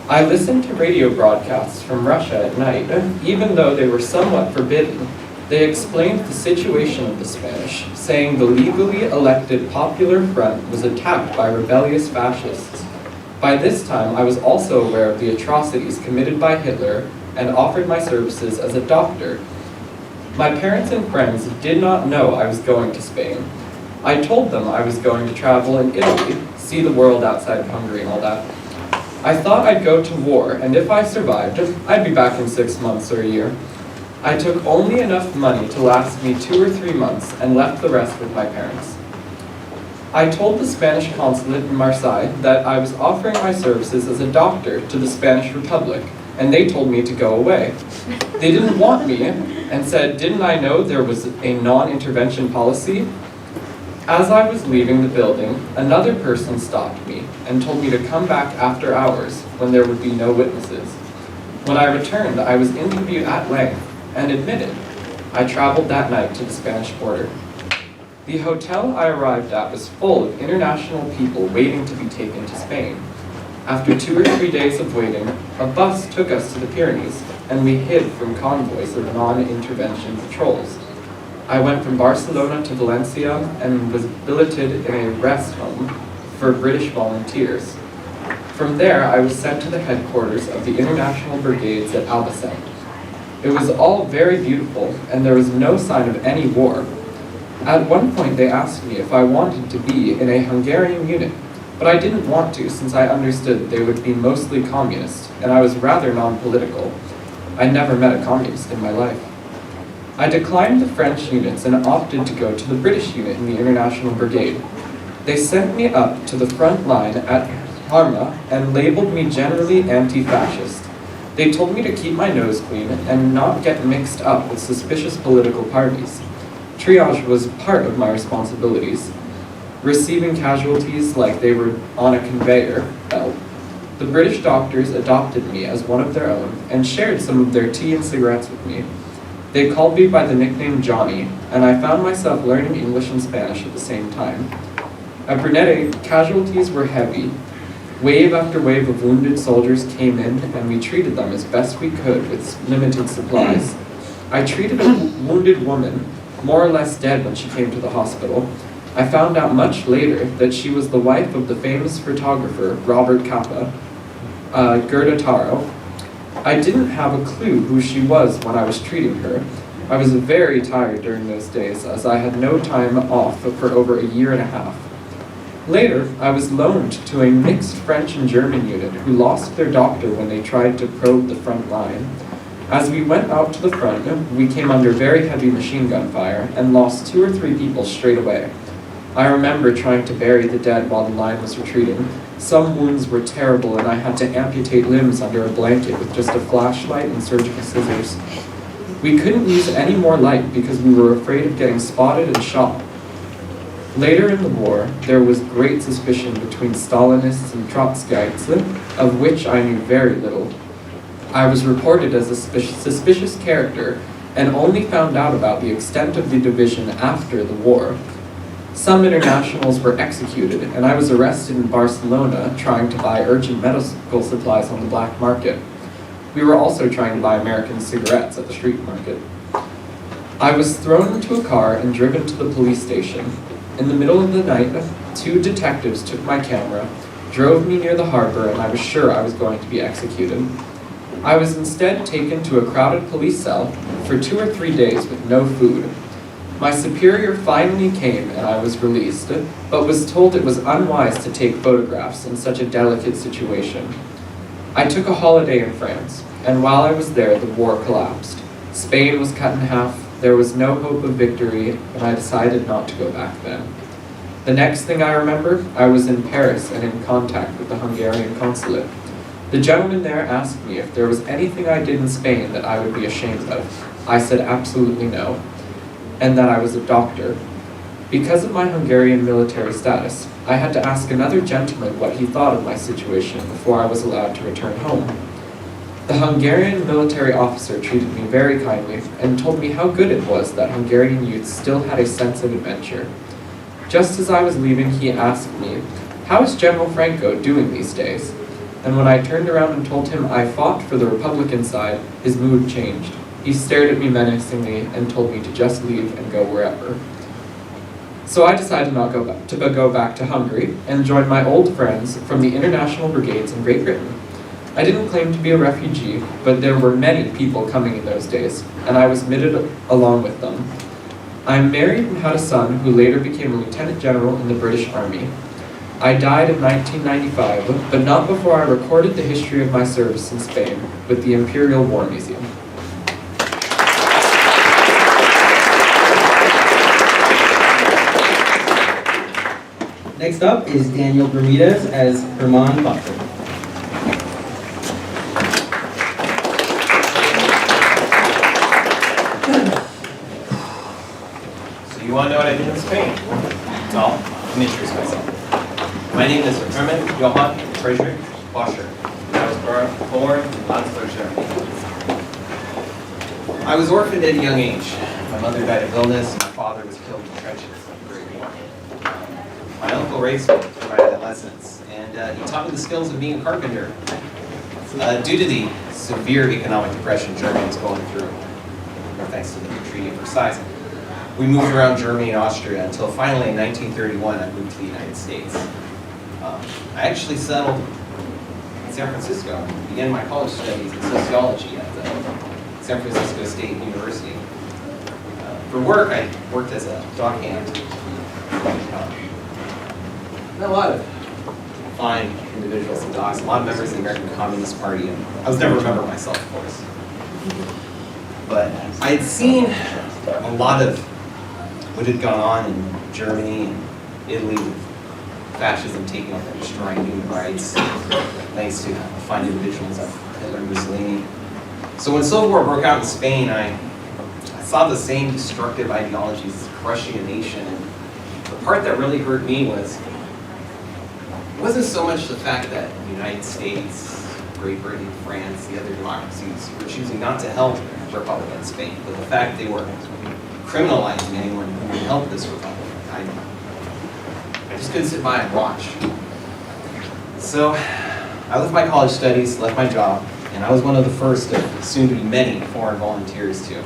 Speaker 20: I listened to radio broadcasts from Russia at night, even though they were somewhat forbidden. They explained the situation of the Spanish, saying the legally elected Popular Front was attacked by rebellious fascists. By this time, I was also aware of the atrocities committed by Hitler and offered my services as a doctor. My parents and friends did not know I was going to Spain. I told them I was going to travel in Italy, see the world outside of Hungary and all that. I thought I'd go to war, and if I survived, I'd be back in 6 months or a year. I took only enough money to last me 2 or 3 months and left the rest with my parents. I told the Spanish consulate in Marseille that I was offering my services as a doctor to the Spanish Republic, and they told me to go away. They didn't want me and said, didn't I know there was a non-intervention policy? As I was leaving the building, another person stopped me and told me to come back after hours when there would be no witnesses. When I returned, I was interviewed at length and admitted. I traveled that night to the Spanish border. The hotel I arrived at was full of international people waiting to be taken to Spain. After 2 or 3 days of waiting, a bus took us to the Pyrenees, and we hid from convoys of non-intervention patrols. I went from Barcelona to Valencia and was billeted in a rest home for British volunteers. From there, I was sent to the headquarters of the International Brigades at Albacete. It was all very beautiful, and there was no sign of any war. At one point, they asked me if I wanted to be in a Hungarian unit, but I didn't want to since I understood they would be mostly communist, and I was rather non-political. I never met a communist in my life. I declined the French units and opted to go to the British unit in the International Brigade. They sent me up to the front line at Parma and labeled me generally anti-fascist. They told me to keep my nose clean and not get mixed up with suspicious political parties. Triage was part of my responsibilities, receiving casualties like they were on a conveyor belt. The British doctors adopted me as one of their own and shared some of their tea and cigarettes with me. They called me by the nickname Johnny, and I found myself learning English and Spanish at the same time. At Brunete, casualties were heavy. Wave after wave of wounded soldiers came in, and we treated them as best we could with limited supplies. I treated a wounded woman, more or less dead when she came to the hospital. I found out much later that she was the wife of the famous photographer Robert Capa, Gerda Taro. I didn't have a clue who she was when I was treating her. I was very tired during those days, as I had no time off for over a year and a half. Later, I was loaned to a mixed French and German unit who lost their doctor when they tried to probe the front line. As we went out to the front, we came under very heavy machine gun fire and lost 2 or 3 people straight away. I remember trying to bury the dead while the line was retreating. Some wounds were terrible and I had to amputate limbs under a blanket with just a flashlight and surgical scissors. We couldn't use any more light because we were afraid of getting spotted and shot. Later in the war, there was great suspicion between Stalinists and Trotskyites, of which I knew very little. I was reported as a suspicious character and only found out about the extent of the division after the war. Some internationals were executed, and I was arrested in Barcelona trying to buy urgent medical supplies on the black market. We were also trying to buy American cigarettes at the street market. I was thrown into a car and driven to the police station. In the middle of the night, 2 detectives took my camera, drove me near the harbor, and I was sure I was going to be executed. I was instead taken to a crowded police cell for 2 or 3 days with no food. My superior finally came and I was released, but was told it was unwise to take photographs in such a delicate situation. I took a holiday in France, and while I was there, the war collapsed. Spain was cut in half, there was no hope of victory, and I decided not to go back then. The next thing I remember, I was in Paris and in contact with the Hungarian consulate. The gentleman there asked me if there was anything I did in Spain that I would be ashamed of. I said absolutely no, and that I was a doctor. Because of my Hungarian military status, I had to ask another gentleman what he thought of my situation before I was allowed to return home. The Hungarian military officer treated me very kindly and told me how good it was that Hungarian youth still had a sense of adventure. Just as I was leaving, he asked me, "How is General Franco doing these days?" And when I turned around and told him I fought for the Republican side, his mood changed. He stared at me menacingly and told me to just leave and go wherever. So I decided not to go back to Hungary and joined my old friends from the international brigades in Great Britain. I didn't claim to be a refugee, but there were many people coming in those days, and I was admitted along with them. I'm married and had a son who later became a lieutenant general in the British Army. I died in 1995, but not before I recorded the history of my service in Spain with the Imperial War Museum.
Speaker 15: Next up is Daniel Bermudez as Herman Butler.
Speaker 1: So you want to know what I did in Spain? Well, let me introduce myself. My name is Herman Johann Friedrich Boscher. I was born in Landsberg, Germany. I was orphaned at a young age. My mother died of illness, and my father was killed in the trenches of the Great War. My uncle raised me through my adolescence, and he taught me the skills of being a carpenter. Due to the severe economic depression Germany was going through, thanks to the Treaty of Versailles, we moved around Germany and Austria until finally in 1931 I moved to the United States. I actually settled in San Francisco and began my college studies in sociology at the San Francisco State University. For work, I worked as a dockhand. Met a lot of fine individuals and docs, a lot of members of the American Communist Party, and I was never a member myself, of course. But I had seen a lot of what had gone on in Germany and Italy with fascism taking over and destroying human rights, thanks to fine individuals like Hitler and Mussolini. So when Civil War broke out in Spain, I saw the same destructive ideologies crushing a nation, and the part that really hurt me wasn't so much the fact that the United States, Great Britain, France, the other democracies were choosing not to help the Republic of Spain, but the fact they were criminalizing anyone who would help this republic. I just couldn't sit by and watch. So I left my college studies, left my job, and I was one of the first of soon to be many foreign volunteers to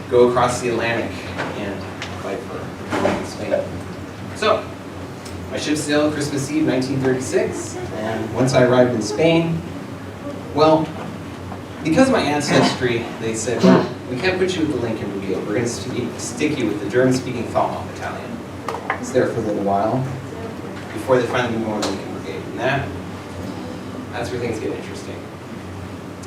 Speaker 1: go across the Atlantic and fight for the Republic of Spain. So my ship sailed Christmas Eve 1936, and once I arrived in Spain, well, because of my ancestry, they said, well, we can't put you with the Lincoln Brigade. We're going to stick you with the German-speaking Thalmann Battalion. I was there for a little while before they finally moved on to the Lincoln Brigade. And that's where things get interesting.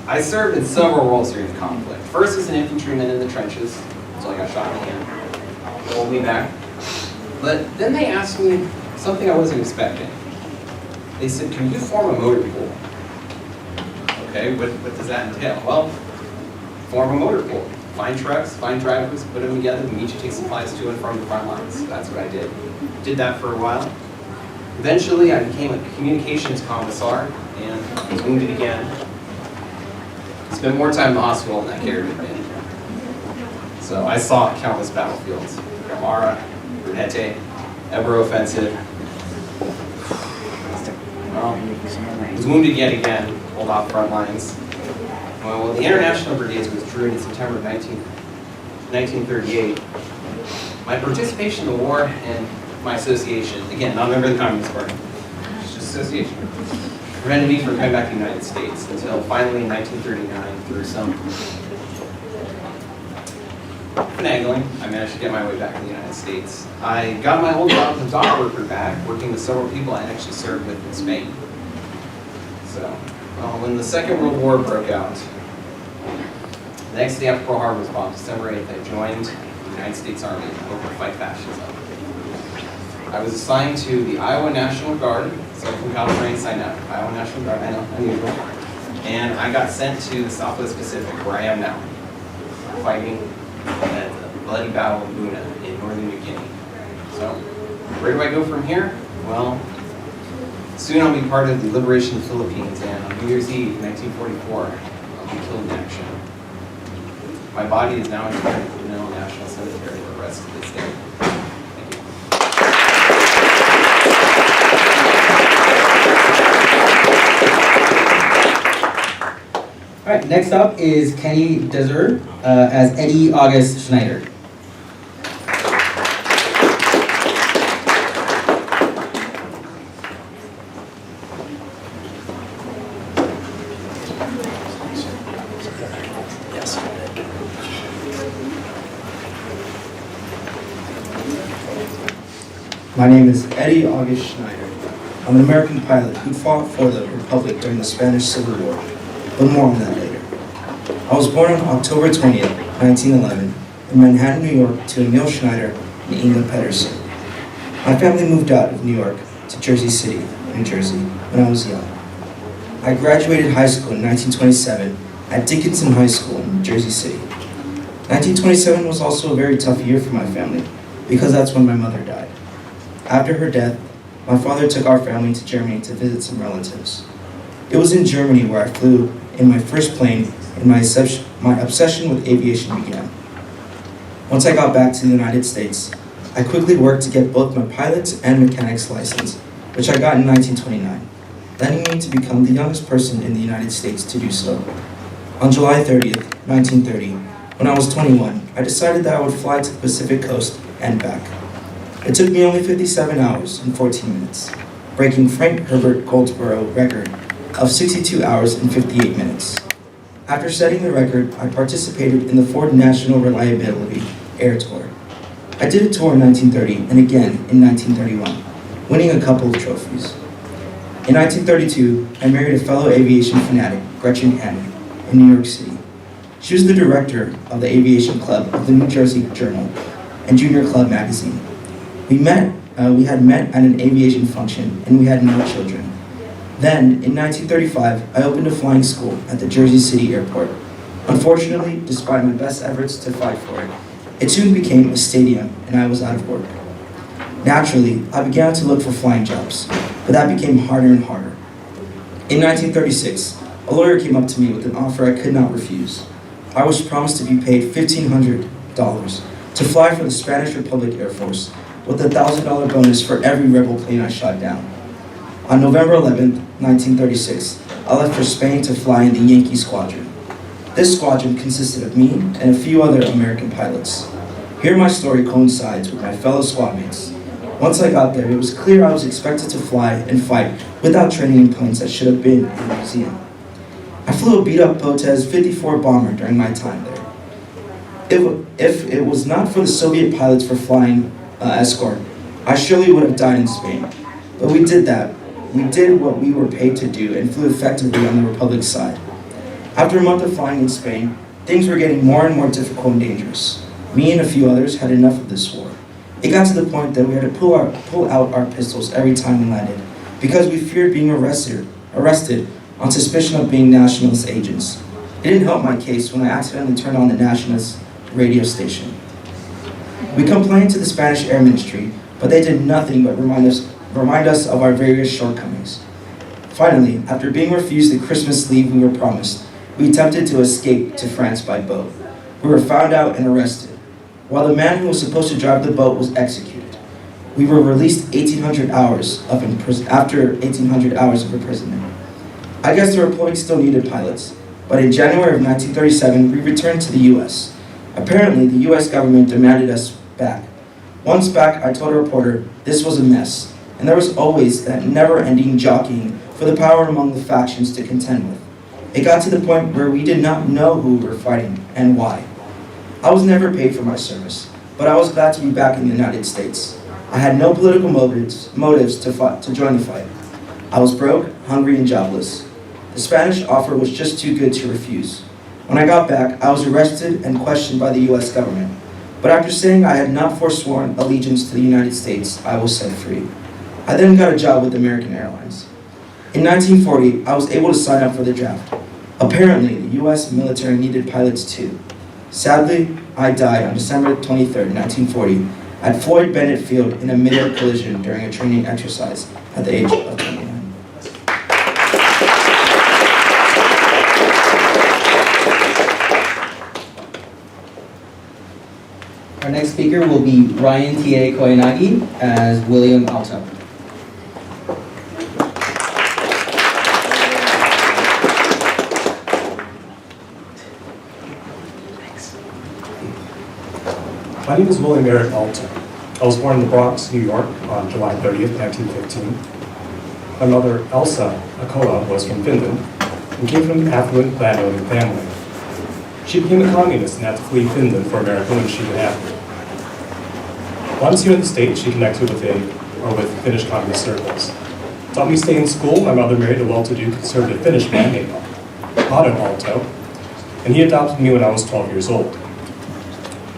Speaker 1: I served in several roles during the conflict. First as an infantryman in the trenches, until I got shot in the hand, pulled me back. But then they asked me something I wasn't expecting. They said, can you form a motor pool? Okay, what does that entail? Well, form a motor pool. Find trucks, find drivers, put them together, and each take supplies to and from the front lines. That's what I did. Did that for a while. Eventually, I became a communications commissar, and I was wounded again. Spent more time in the hospital than I cared to admit. So I saw countless battlefields. Guevara, Hete, Ebro Offensive. Well, was wounded yet again, pulled off front lines. Well, the International Brigades withdrew in September of 1938. My participation in the war and my association, again, not a member of the Communist Party, just association, prevented me from coming back to the United States until finally in 1939, through some finagling, I managed to get my way back to the United States. I got my old job as a dock worker back, working with several people I actually served with in Spain. So, well, when the Second World War broke out, the next day after Pearl Harbor was bombed, December 8th, I joined the United States Army over to fight fascism. I was assigned to the Iowa National Guard, so from California, signed up. Iowa National Guard, I know, unusual. And I got sent to the Southwest Pacific, where I am now, fighting at the bloody Battle of Buna in northern New Guinea. So, where do I go from here? Well, soon I'll be part of the liberation of the Philippines, and on New Year's Eve, 1944, I'll be killed in action. My body is now interred at the Manila National Cemetery for the rest of this day. Thank you.
Speaker 15: All right, next up is Kenny Deser as Eddie August Schneider.
Speaker 21: My name is Eddie August Schneider. I'm an American pilot who fought for the Republic during the Spanish Civil War, but more on that later. I was born on October 20th, 1911, in Manhattan, New York, to Emil Schneider and Inga Pedersen. My family moved out of New York to Jersey City, New Jersey, when I was young. I graduated high school in 1927 at Dickinson High School in Jersey City. 1927 was also a very tough year for my family, because that's when my mother died. After her death, my father took our family to Germany to visit some relatives. It was in Germany where I flew in my first plane and my obsession with aviation began. Once I got back to the United States, I quickly worked to get both my pilot's and mechanic's license, which I got in 1929, landing me to become the youngest person in the United States to do so. On July 30th, 1930, when I was 21, I decided that I would fly to the Pacific Coast and back. It took me only 57 hours and 14 minutes, breaking Frank Herbert Goldsborough record of 62 hours and 58 minutes. After setting the record, I participated in the Ford National Reliability Air Tour. I did a tour in 1930 and again in 1931, winning a couple of trophies. In 1932, I married a fellow aviation fanatic, Gretchen Hannon, in New York City. She was the director of the Aviation Club of the New Jersey Journal and Junior Club magazine. We had met at an aviation function, and we had no children. Then, in 1935, I opened a flying school at the Jersey City Airport. Unfortunately, despite my best efforts to fight for it, it soon became a stadium, and I was out of work. Naturally, I began to look for flying jobs, but that became harder and harder. In 1936, a lawyer came up to me with an offer I could not refuse. I was promised to be paid $1,500 to fly for the Spanish Republic Air Force, with a $1,000 bonus for every rebel plane I shot down. On November 11, 1936, I left for Spain to fly in the Yankee Squadron. This squadron consisted of me and a few other American pilots. Here my story coincides with my fellow squadmates. Once I got there, it was clear I was expected to fly and fight without training in planes that should have been in the museum. I flew a beat-up Potez 54 bomber during my time there. If it was not for the Soviet pilots for flying escort, I surely would have died in Spain. But we did that. We did what we were paid to do and flew effectively on the Republic's side. After a month of flying in Spain, things were getting more and more difficult and dangerous. Me and a few others had enough of this war. It got to the point that we had to pull out our pistols every time we landed because we feared being arrested on suspicion of being nationalist agents. It didn't help my case when I accidentally turned on the nationalist radio station. We complained to the Spanish Air Ministry, but they did nothing but remind us of our various shortcomings. Finally, after being refused the Christmas leave we were promised, we attempted to escape to France by boat. We were found out and arrested, while the man who was supposed to drive the boat was executed. We were released after 1,800 hours of imprisonment. I guess the Republic still needed pilots, but in January of 1937, we returned to the U.S. Apparently, the U.S. government demanded us back. Once back, I told a reporter this was a mess, and there was always that never-ending jockeying for the power among the factions to contend with. It got to the point where we did not know who we were fighting and why. I was never paid for my service, but I was glad to be back in the United States. I had no political motives to join the fight. I was broke, hungry, and jobless. The Spanish offer was just too good to refuse. When I got back, I was arrested and questioned by the U.S. government. But after saying I had not forsworn allegiance to the United States, I was set free. I then got a job with American Airlines. In 1940, I was able to sign up for the draft. Apparently, the U.S. military needed pilots too. Sadly, I died on December 23, 1940, at Floyd Bennett Field in a mid-air collision during a training exercise at the age of 29.
Speaker 15: Our next speaker will be Ryan T.A. Koyanagi as William Alto.
Speaker 2: My name is William Eric Alto. I was born in the Bronx, New York on July 30th, 1915. My mother, Elsa Akola, was from Finland and came from an affluent landowning family. She became a communist and had to flee Finland for America when she was an athlete. Once here in the States, she connected with Finnish communist circles. To help me stay in school, my mother married a well-to-do conservative Finnish man named Otto Alto, and he adopted me when I was 12 years old.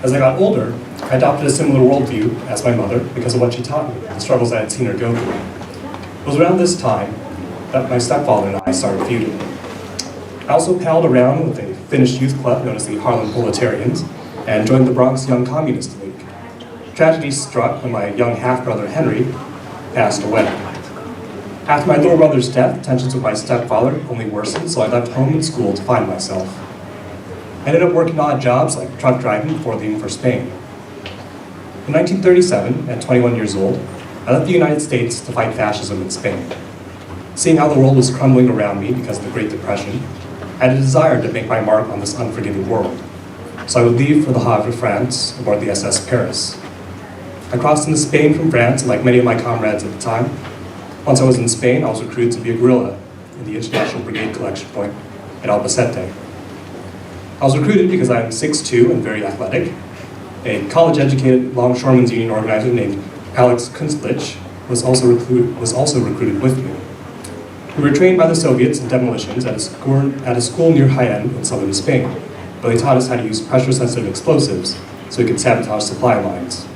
Speaker 2: As I got older, I adopted a similar worldview as my mother because of what she taught me, the struggles I had seen her go through. It was around this time that my stepfather and I started feuding. I also palled around with a Finnish youth club known as the Harlem Proletarians and joined the Bronx Young Communist League. Tragedy struck when my young half-brother Henry passed away. After my little brother's death, tensions with my stepfather only worsened, so I left home and school to find myself. I ended up working odd jobs like truck driving before leaving for Spain. In 1937, at 21 years old, I left the United States to fight fascism in Spain. Seeing how the world was crumbling around me because of the Great Depression, I had a desire to make my mark on this unforgiving world. So I would leave for the Havre, France, aboard the SS Paris. I crossed into Spain from France, and like many of my comrades at the time, once I was in Spain, I was recruited to be a guerrilla in the International Brigade Collection Point at Albacete. I was recruited because I am 6'2" and very athletic. A college-educated longshoremen's union organizer named Alex Kunstlich was also recruited with me. We were trained by the Soviets in demolitions at a school near Jaén in southern Spain, but they taught us how to use pressure-sensitive explosives so we could sabotage supply lines.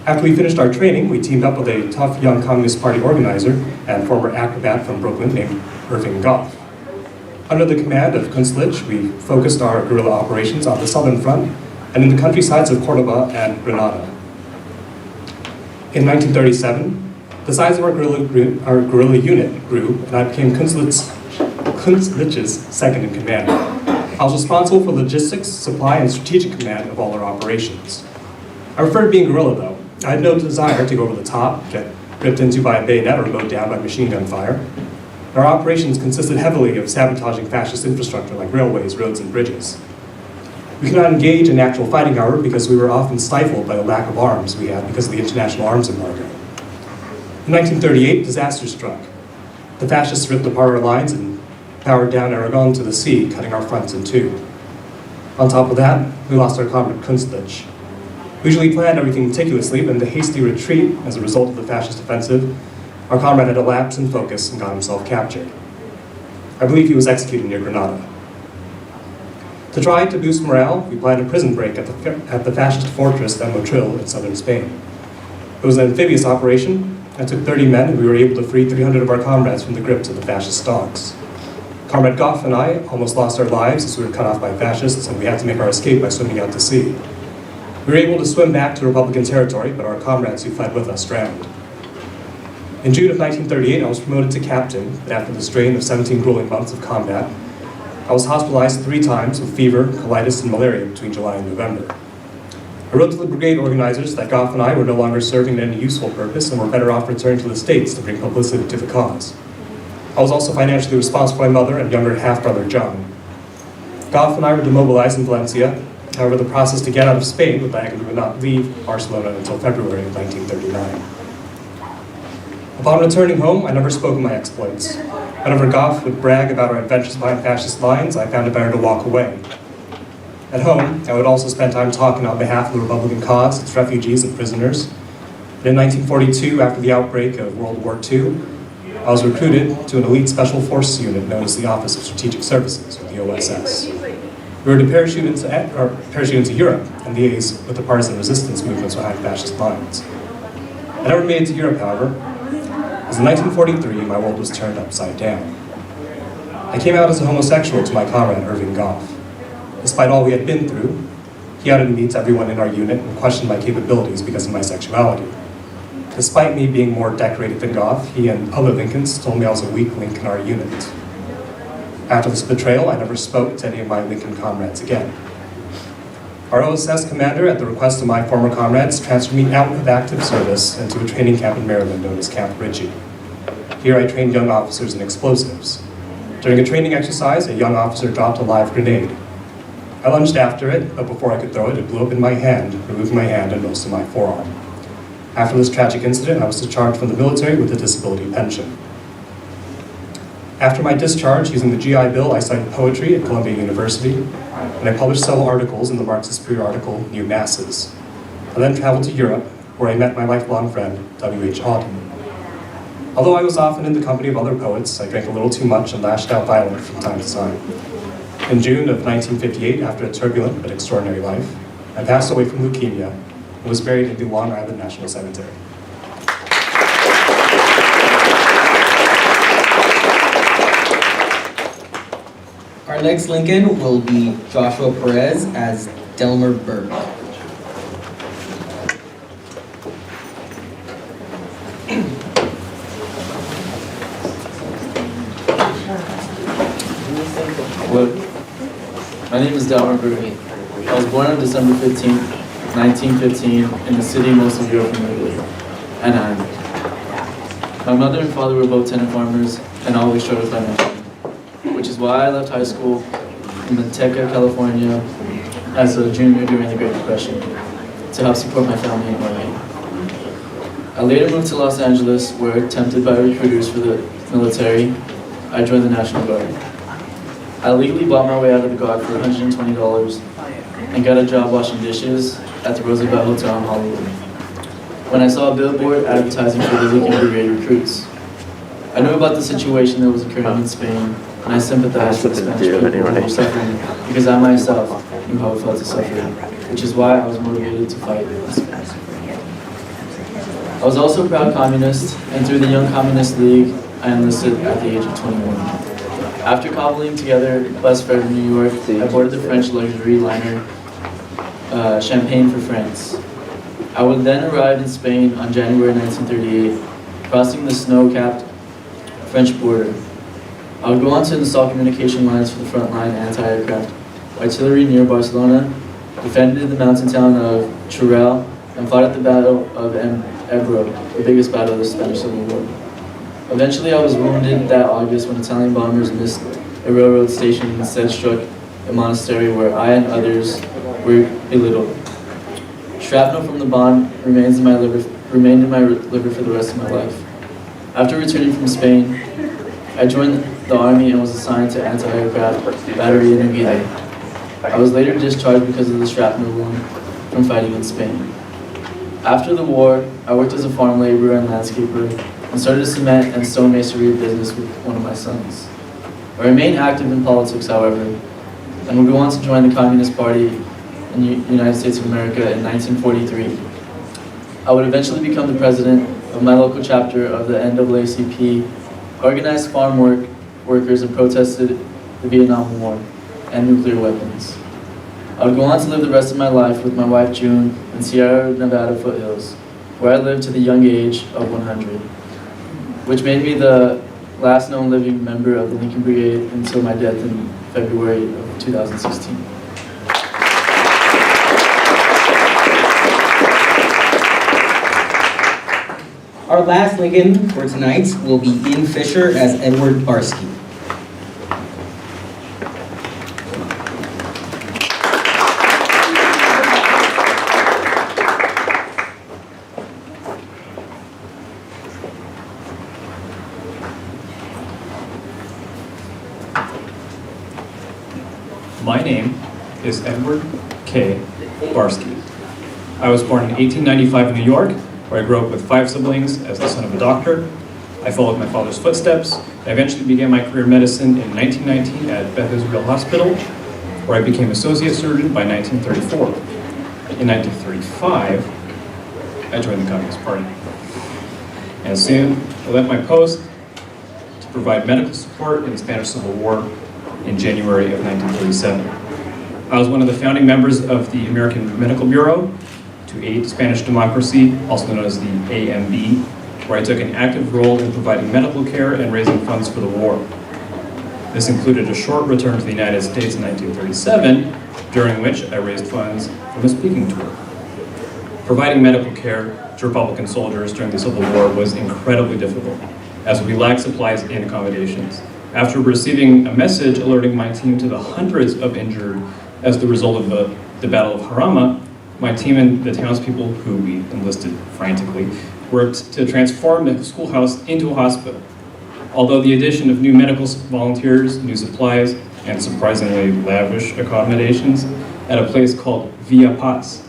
Speaker 2: After we finished our training, we teamed up with a tough young Communist Party organizer and former acrobat from Brooklyn named Irving Goff. Under the command of Kunstlich, we focused our guerrilla operations on the southern front and in the countrysides of Cordoba and Granada. In 1937, the size of our guerrilla unit grew, and I became Kunstlich's second in command. I was responsible for logistics, supply, and strategic command of all our operations. I preferred being guerrilla, though. I had no desire to go over the top, get ripped into by a bayonet, or mowed down by machine gun fire. Our operations consisted heavily of sabotaging fascist infrastructure like railways, roads, and bridges. We could not engage in actual fighting, however, because we were often stifled by the lack of arms we had because of the international arms embargo. In 1938, disaster struck. The fascists ripped apart our lines and powered down Aragon to the sea, cutting our fronts in two. On top of that, we lost our comrade Kunstlich. We usually planned everything meticulously, but in the hasty retreat as a result of the fascist offensive, our comrade had a lapse in focus and got himself captured. I believe he was executed near Granada. To try to boost morale, we planned a prison break at the fascist fortress de Motril in southern Spain. It was an amphibious operation. It took 30 men, and we were able to free 300 of our comrades from the grips of the fascist dogs. Comrade Goff and I almost lost our lives as we were cut off by fascists, and we had to make our escape by swimming out to sea. We were able to swim back to Republican territory, but our comrades who fled with us drowned. In June of 1938, I was promoted to captain, but after the strain of 17 grueling months of combat, I was hospitalized 3 times with fever, colitis, and malaria between July and November. I wrote to the brigade organizers that Goff and I were no longer serving any useful purpose and were better off returning to the States to bring publicity to the cause. I was also financially responsible for my mother and younger half-brother, John. Goff and I were demobilized in Valencia. However, the process to get out of Spain would beg and we would not leave Barcelona until February of 1939. Upon returning home, I never spoke of my exploits. Whenever Goff would brag about our adventures behind fascist lines, I found it better to walk away. At home, I would also spend time talking on behalf of the Republican cause, its refugees and prisoners. But in 1942, after the outbreak of World War II, I was recruited to an elite special forces unit known as the Office of Strategic Services, or the OSS. We were to parachute into Europe and liaise with the partisan resistance movements behind fascist lines. I never made it to Europe, however, as in 1943, my world was turned upside down. I came out as a homosexual to my comrade, Irving Goff. Despite all we had been through, he outed me to everyone in our unit and questioned my capabilities because of my sexuality. Despite me being more decorated than Goff, he and other Lincolns told me I was a weak link in our unit. After this betrayal, I never spoke to any of my Lincoln comrades again. Our OSS commander, at the request of my former comrades, transferred me out of active service into a training camp in Maryland known as Camp Ritchie. Here I trained young officers in explosives. During a training exercise, a young officer dropped a live grenade. I lunged after it, but before I could throw it, it blew up in my hand, removing my hand and most of my forearm. After this tragic incident, I was discharged from the military with a disability pension. After my discharge, using the GI Bill, I studied poetry at Columbia University, and I published several articles in the Marxist periodical New Masses. I then traveled to Europe, where I met my lifelong friend, W.H. Auden. Although I was often in the company of other poets, I drank a little too much and lashed out violently from time to time. In June of 1958, after a turbulent but extraordinary life, I passed away from leukemia and was buried in the Long Island National Cemetery.
Speaker 15: Our next Lincoln will be Joshua Perez as Delmer Burke.
Speaker 3: Hello, my name is Delmer Burke. I was born on December 15, 1915, in the city most of you are familiar with, Anaheim. My mother and father were both tenant farmers and always struggled financially, which is why I left high school in Manteca, California as a junior during the Great Depression to help support my family in Hawaii. I later moved to Los Angeles where, tempted by recruiters for the military, I joined the National Guard. I legally bought my way out of the Guard for $120 and got a job washing dishes at the Roosevelt Hotel in Hollywood when I saw a billboard advertising for the Lincoln Brigade recruits. I knew about the situation that was occurring in Spain, and I sympathized with the Spanish people who were suffering because I myself knew how it felt to suffer, which is why I was motivated to fight. I was also a proud communist, and through the Young Communist League, I enlisted at the age of 21. After cobbling together a bus fare to New York, I boarded the French luxury liner Champagne for France. I would then arrive in Spain on January 1938, crossing the snow-capped French border. I would go on to install communication lines for the frontline anti-aircraft artillery near Barcelona, defended the mountain town of Teruel, and fought at the Battle of Ebro, the biggest battle of the Spanish Civil War. Eventually, I was wounded that August when Italian bombers missed a railroad station and instead struck a monastery where I and others were belittled. Shrapnel from the bomb remained in my liver for the rest of my life. After returning from Spain, I joined the Army and was assigned to anti-aircraft battery in Uguita. I was later discharged because of the shrapnel wound from fighting in Spain. After the war, I worked as a farm laborer and landscaper and started a cement and stone masonry business with one of my sons. I remained active in politics, however, and would go on to join the Communist Party in the United States of America in 1943. I would eventually become the president of my local chapter of the NAACP, organized farm workers and protested the Vietnam War and nuclear weapons. I would go on to live the rest of my life with my wife June in Sierra Nevada foothills, where I lived to the young age of 100, which made me the last known living member of the Lincoln Brigade until my death in February of 2016.
Speaker 15: Our last Lincoln for tonight will be Ian Fisher as Edward Barsky.
Speaker 4: My name is Edward K. Barsky. I was born in 1895 in New York, where I grew up with 5 siblings as the son of a doctor. I followed my father's footsteps. I eventually began my career in medicine in 1919 at Beth Israel Hospital, where I became associate surgeon by 1934. In 1935, I joined the Communist Party. And soon, I left my post to provide medical support in the Spanish Civil War in January of 1937. I was one of the founding members of the American Medical Bureau to aid Spanish democracy, also known as the AMB, where I took an active role in providing medical care and raising funds for the war. This included a short return to the United States in 1937, during which I raised funds from a speaking tour. Providing medical care to Republican soldiers during the Civil War was incredibly difficult, as we lacked supplies and accommodations. After receiving a message alerting my team to the hundreds of injured as the result of the Battle of Jarama, my team and the townspeople, who we enlisted frantically, worked to transform the schoolhouse into a hospital. Although the addition of new medical volunteers, new supplies, and surprisingly lavish accommodations at a place called Villa Paz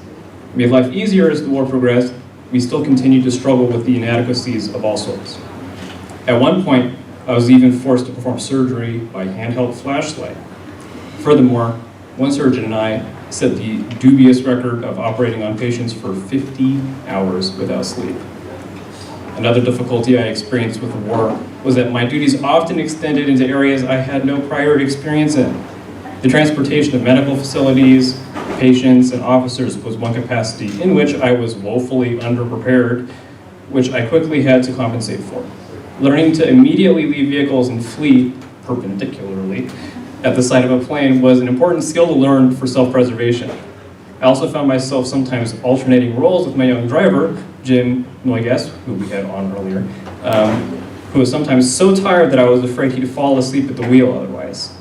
Speaker 4: made life easier as the war progressed, we still continued to struggle with the inadequacies of all sorts. At one point, I was even forced to perform surgery by handheld flashlight. Furthermore, one surgeon and I set the dubious record of operating on patients for 50 hours without sleep. Another difficulty I experienced with the war was that my duties often extended into areas I had no prior experience in. The transportation of medical facilities, patients, and officers was one capacity in which I was woefully underprepared, which I quickly had to compensate for. Learning to immediately leave vehicles and flee perpendicularly at the side of a plane was an important skill to learn for self-preservation. I also found myself sometimes alternating roles with my young driver, Jim Noygas, who we had on earlier, who was sometimes so tired that I was afraid he'd fall asleep at the wheel otherwise.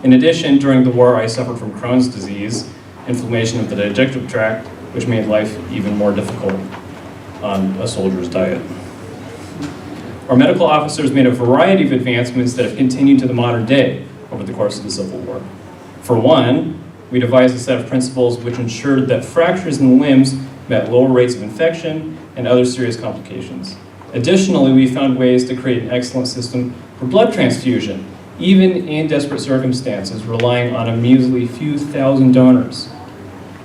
Speaker 4: In addition, during the war, I suffered from Crohn's disease, inflammation of the digestive tract, which made life even more difficult on a soldier's diet. Our medical officers made a variety of advancements that have continued to the modern day over the course of the Civil War. For one, we devised a set of principles which ensured that fractures in the limbs met lower rates of infection and other serious complications. Additionally, we found ways to create an excellent system for blood transfusion, even in desperate circumstances, relying on a measly few thousand donors.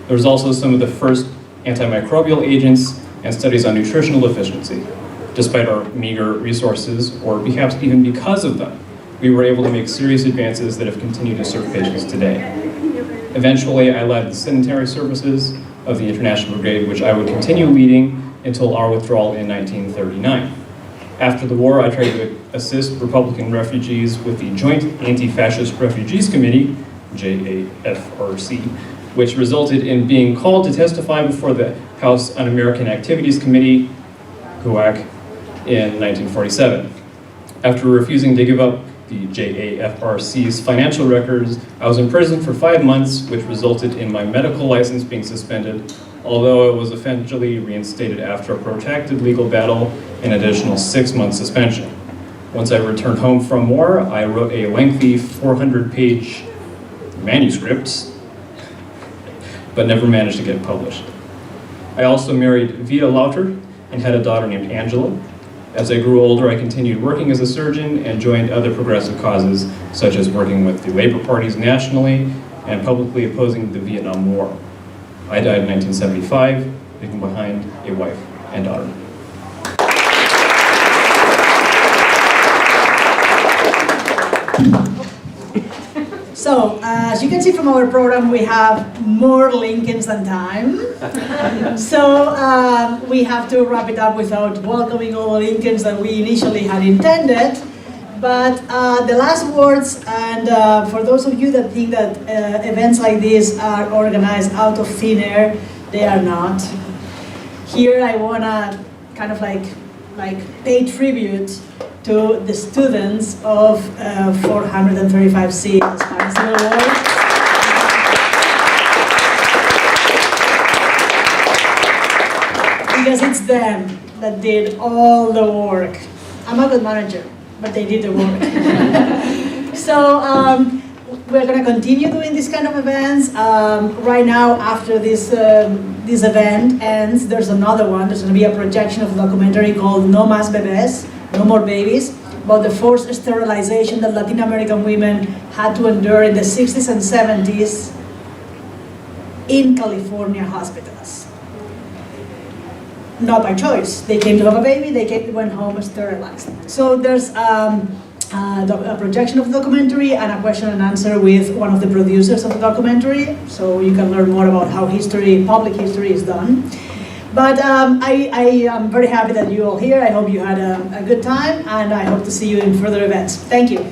Speaker 4: There was also some of the first antimicrobial agents and studies on nutritional efficiency. Despite our meager resources, or perhaps even because of them, we were able to make serious advances that have continued to serve patients today. Eventually, I led the sanitary services of the International Brigade, which I would continue leading until our withdrawal in 1939. After the war, I tried to assist Republican refugees with the Joint Anti-Fascist Refugees Committee, JAFRC, which resulted in being called to testify before the House Un-American Activities Committee, HUAC, in 1947. After refusing to give up the JAFRC's financial records, I was imprisoned for 5 months, which resulted in my medical license being suspended, although it was eventually reinstated after a protracted legal battle and additional 6-month suspension. Once I returned home from war, I wrote a lengthy 400-page manuscript, but never managed to get it published. I also married Vita Lauter and had a daughter named Angela. As I grew older, I continued working as a surgeon and joined other progressive causes, such as working with the labor parties nationally and publicly opposing the Vietnam War. I died in 1975, leaving behind a wife and daughter.
Speaker 18: So, as you can see from our program, we have more Lincolns than time. So, we have to wrap it up without welcoming all the Lincolns that we initially had intended. But the last words, and for those of you that think that events like this are organized out of thin air, they are not. Here I want to kind of like like pay tribute to the students of 435C, the Spanish Civil War. Because it's them that did all the work. I'm a good manager, but they did the work. So we're going to continue doing this kind of events. Right now, after this event ends, there's another one. There's going to be a projection of a documentary called No Más Bebés, No More Babies, about the forced sterilization that Latin American women had to endure in the 60s and 70s in California hospitals. Not by choice. They came to have a baby, they went home sterilized. So there's a projection of the documentary and a question and answer with one of the producers of the documentary, so you can learn more about how public history is done. But I am very happy that you're all here. I hope you had a good time, and I hope to see you in further events. Thank you.